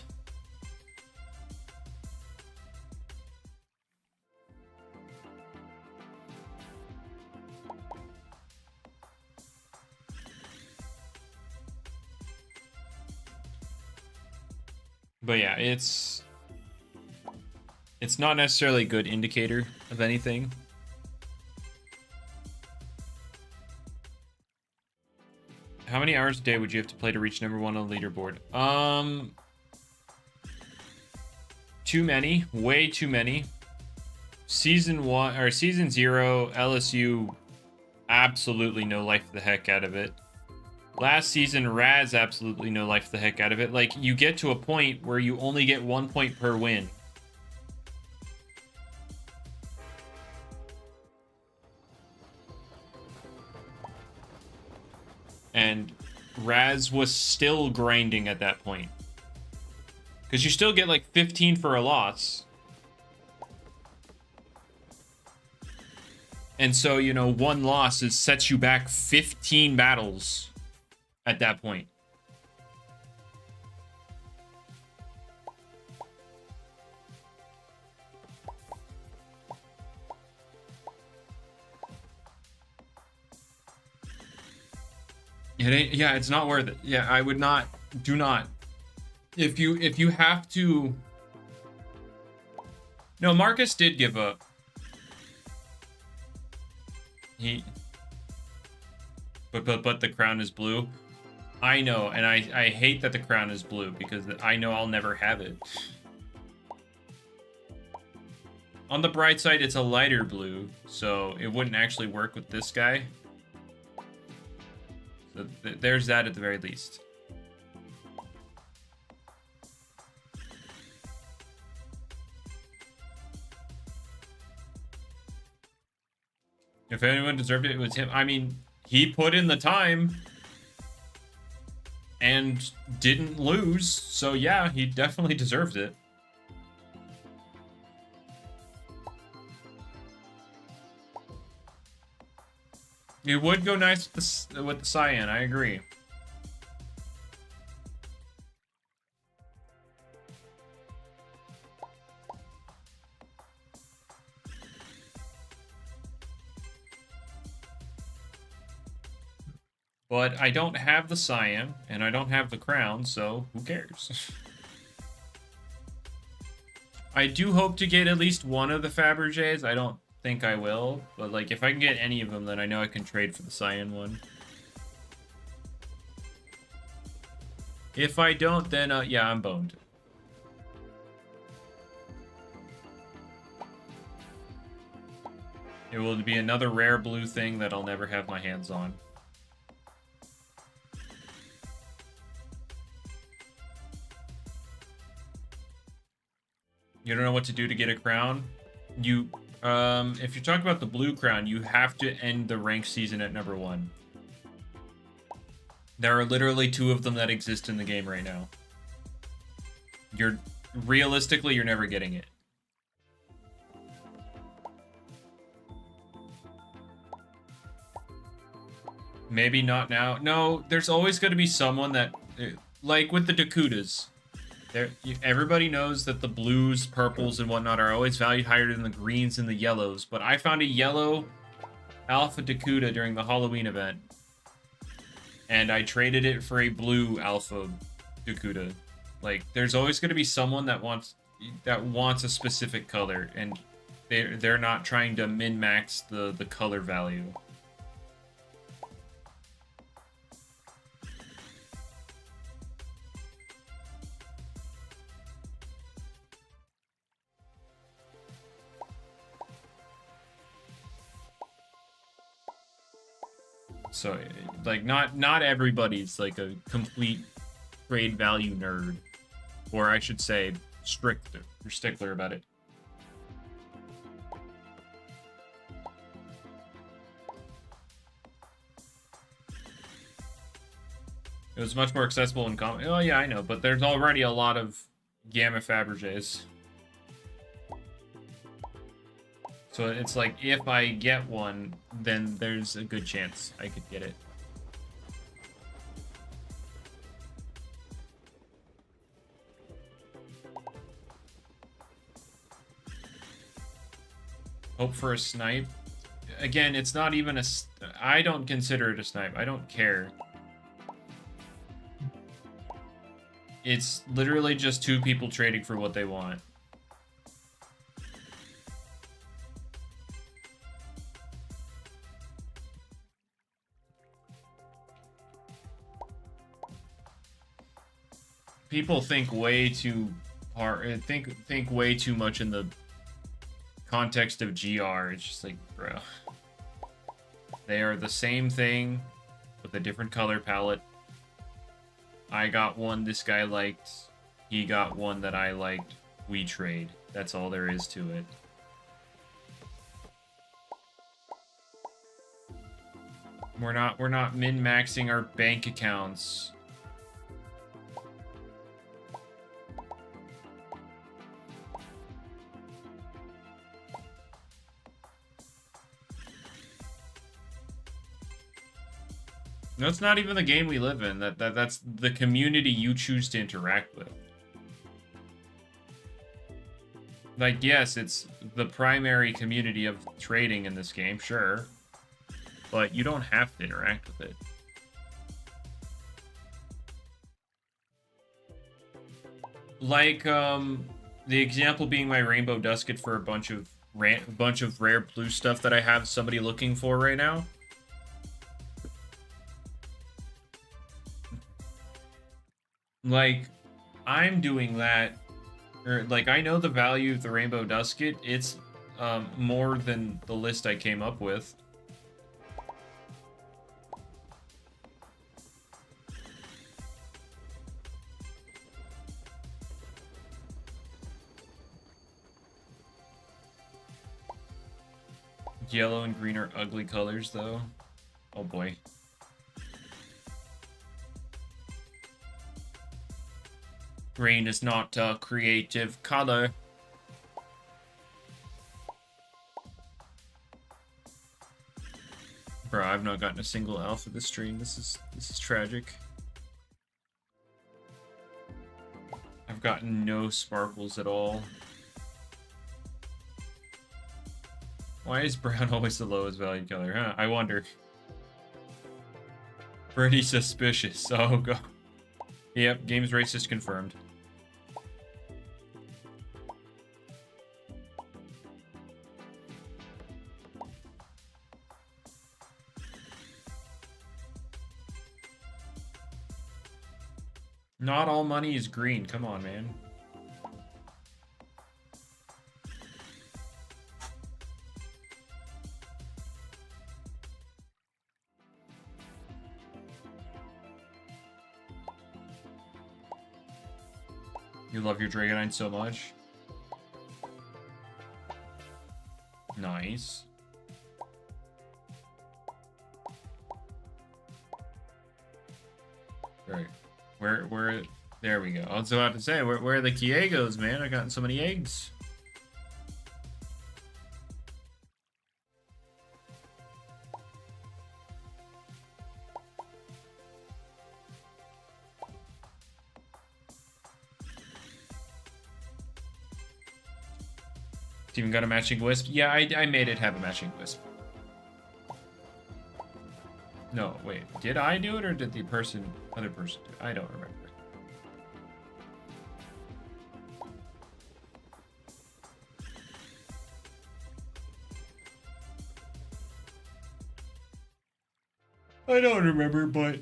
But yeah, it's not necessarily a good indicator of anything. How many hours a day would you have to play to reach #1 on the leaderboard? Too many, way too many. Season 1 or Season 0, LSU absolutely no life the heck out of it. Last season, Raz absolutely no life the heck out of it. Like, you get to a point where you only get 1 point per win. And Raz was still grinding at that point. Because you still get like 15 for a loss. And so, you know, one loss sets you back 15 battles at that point. It ain't, yeah, it's not worth it. Yeah, I would not, do not. If you have to... No, Marcus did give up. But the crown is blue. I know, and I hate that the crown is blue because I know I'll never have it. On the bright side, it's a lighter blue, so it wouldn't actually work with this guy. So there's that at the very least. If anyone deserved it, it was him. I mean, he put in the time and didn't lose, so yeah, he definitely deserved it. It would go nice with the cyan, I agree. But I don't have the cyan, and I don't have the crown, so who cares? I do hope to get at least one of the Fabergés. I don't think I will, but like if I can get any of them, then I know I can trade for the cyan one. If I don't, then yeah, I'm boned. It will be another rare blue thing that I'll never have my hands on. You don't know what to do to get a crown? You, if you're talking about the blue crown, you have to end the ranked season at number 1. There are literally 2 of them that exist in the game right now. Realistically, you're never getting it. Maybe not now. No, there's always going to be someone that, like with the Dakutas. Everybody knows that the blues, purples, and whatnot are always valued higher than the greens and the yellows, but I found a yellow Alpha Dakuta during the Halloween event, and I traded it for a blue Alpha Dakuta. Like, there's always going to be someone that wants a specific color, and they're not trying to min-max the color value. So, like, not everybody's, like, a complete trade value nerd. Or I should say, stickler about it. It was much more accessible in common. Oh, yeah, I know, but there's already a lot of Gamma Fabergés. So it's like, if I get one, then there's a good chance I could get it. Hope for a snipe. Again, it's not even a... I don't consider it a snipe. I don't care. It's literally just 2 people trading for what they want. People think way too hard, think way too much in the context of GR. It's just like, bro. They are the same thing with a different color palette. I got one this guy liked. He got one that I liked. We trade. That's all there is to it. We're not min-maxing our bank accounts. No, it's not even the game we live in. That's the community you choose to interact with. Like, yes, it's the primary community of trading in this game, sure. But you don't have to interact with it. Like, the example being my Rainbow Dusket for a bunch of rare blue stuff that I have somebody looking for right now. Like, I'm doing that, or like, I know the value of the Rainbow Dusket. It's more than the list I came up with. Yellow and green are ugly colors, though. Oh boy. Green is not a creative color. Bro, I've not gotten a single alpha this stream. This is tragic. I've gotten no sparkles at all. Why is brown always the lowest value color, huh? I wonder. Pretty suspicious. Oh, God. Yep, game's racist confirmed. Not all money is green. Come on, man. You love your Dragonite so much. Nice. Right. Where, there we go. I was about to say, where are the Kiegos, man? I've gotten so many eggs. It's even got a matching wisp. Yeah, I made it have a matching wisp. No, wait. Did I do it or did the other person do it? I don't remember. I don't remember, but...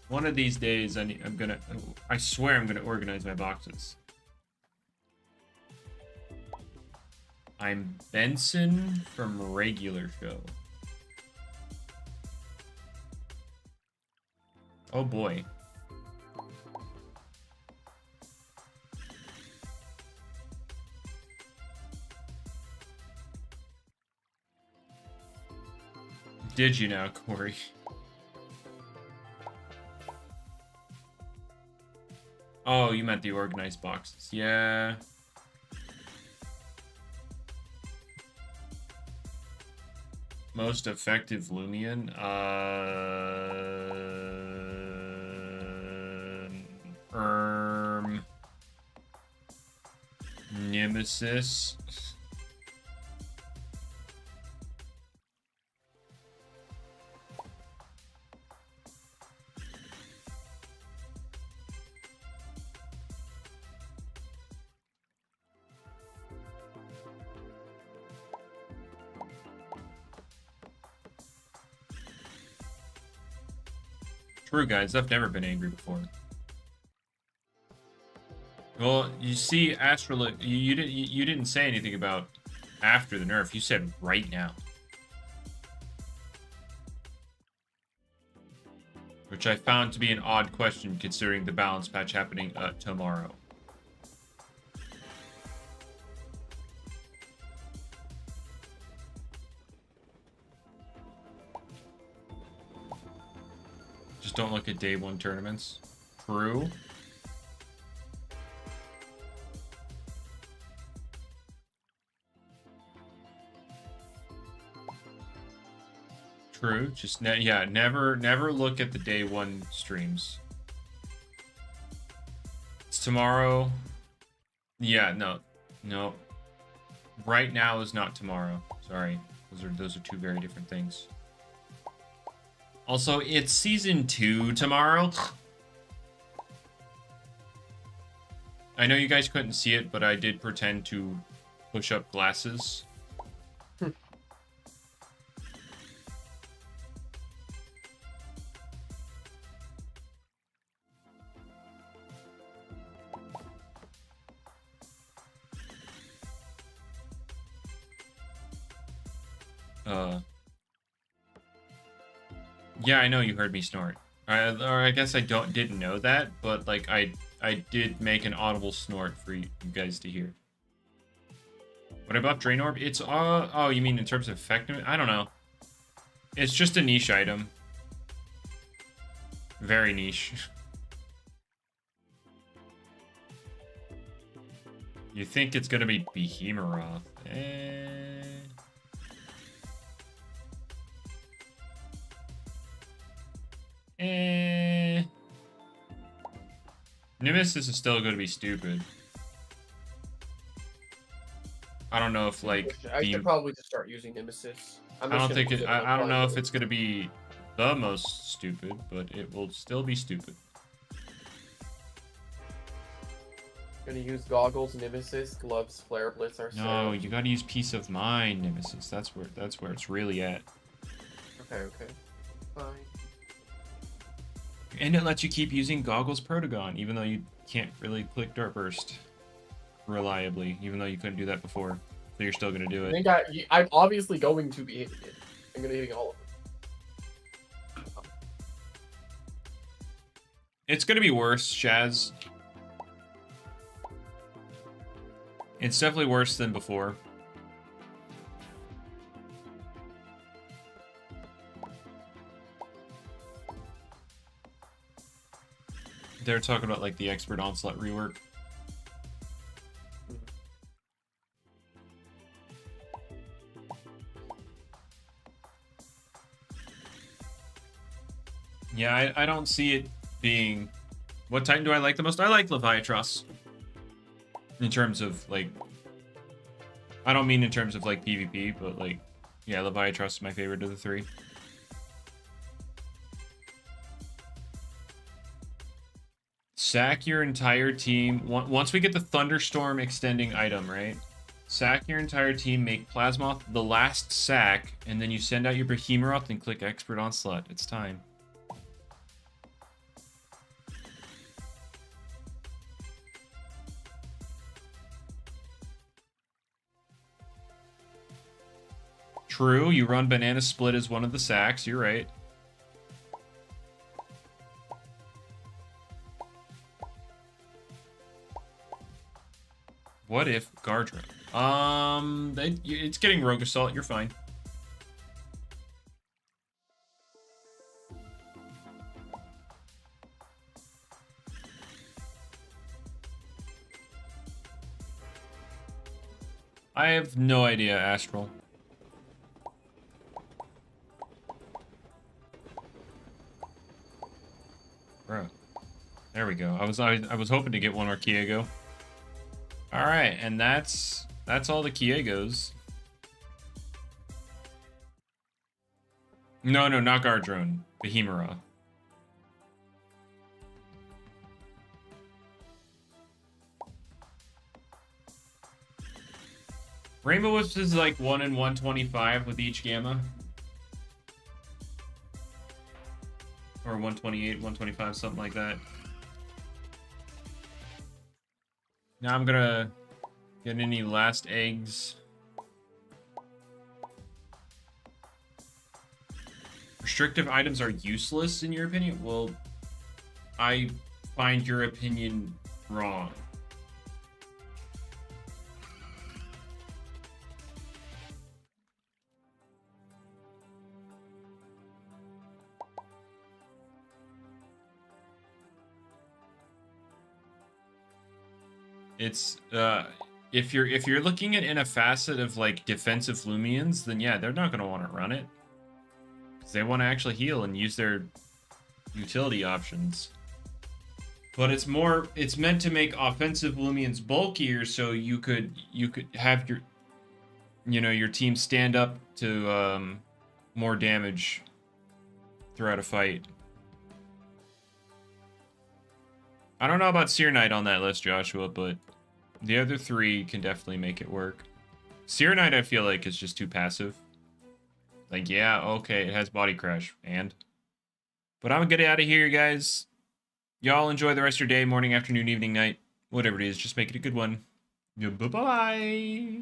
one of these days, I swear I'm gonna organize my boxes. I'm Benson from Regular Show. Oh boy. Did you now, Corey? Oh, you meant the organized boxes. Yeah. Most effective Loomian? Nemesis. True, guys. I've never been angry before. Well, you see, Astral, you didn't say anything about after the nerf. You said right now, which I found to be an odd question considering the balance patch happening tomorrow. Just don't look at day one tournaments. True. True. Just yeah, never look at the day one streams. It's tomorrow. Yeah, no. Right now is not tomorrow. Sorry. Those are two very different things. Also, it's season 2 tomorrow. I know you guys couldn't see it, but I did pretend to push up glasses. Yeah, I know you heard me snort. Or I guess I didn't know that, but like I did make an audible snort for you guys to hear. What about Drain Orb? It's oh, you mean in terms of effectiveness? I don't know. It's just a niche item. Very niche. You think it's gonna be Behemoth? Nemesis is still going to be stupid. I don't know if like I should probably just start using Nemesis. I don't think it. I don't know if it's going to be the most stupid, but it will still be stupid. Gonna use goggles, Nemesis, gloves, flare blitz. No, you got to use Peace of Mind, Nemesis. That's where it's really at. Okay, fine. And it lets you keep using Goggles Protagon, even though you can't really click Dart Burst reliably, even though you couldn't do that before. So you're still going to do it. I'm obviously going to be hitting it. I'm going to be hitting all of them. It's going to be worse, Shaz. It's definitely worse than before. They're talking about like the Expert Onslaught rework. Yeah, I don't see it being... What Titan do I like the most? I like Leviatros. In terms of like... I don't mean in terms of like PvP, but like... Yeah, Leviatros is my favorite of the three. Sack your entire team. Once we get the Thunderstorm extending item, right? Sack your entire team, make Plasmoth the last sack, and then you send out your Behemoth and click Expert Onslaught. It's time. True, you run Banana Split as one of the sacks. You're right. What if Gardra? It's getting Rogue Assault. You're fine. I have no idea, Astral. Bro, there we go. I was hoping to get one more Kiego. All right, and that's all the Kiegos. No, not Gardrone. Behemoth. Rainbow Wisp is like 1 in 125 with each Gamma. Or 128, 125, something like that. Now I'm gonna get any last eggs. Restrictive items are useless in your opinion? Well, I find your opinion wrong. It's if you're looking at in a facet of like defensive Loomians, then yeah, they're not gonna want to run it. Because they want to actually heal and use their utility options. But it's meant to make offensive Loomians bulkier so you could have your team stand up to more damage throughout a fight. I don't know about Seer Knight on that list, Joshua, but the other three can definitely make it work. Seer Knight, I feel like, is just too passive. Like, yeah, okay, it has body crash, but I'm gonna get out of here, guys. Y'all enjoy the rest of your day, morning, afternoon, evening, night, whatever it is. Just make it a good one. Yeah, bye-bye.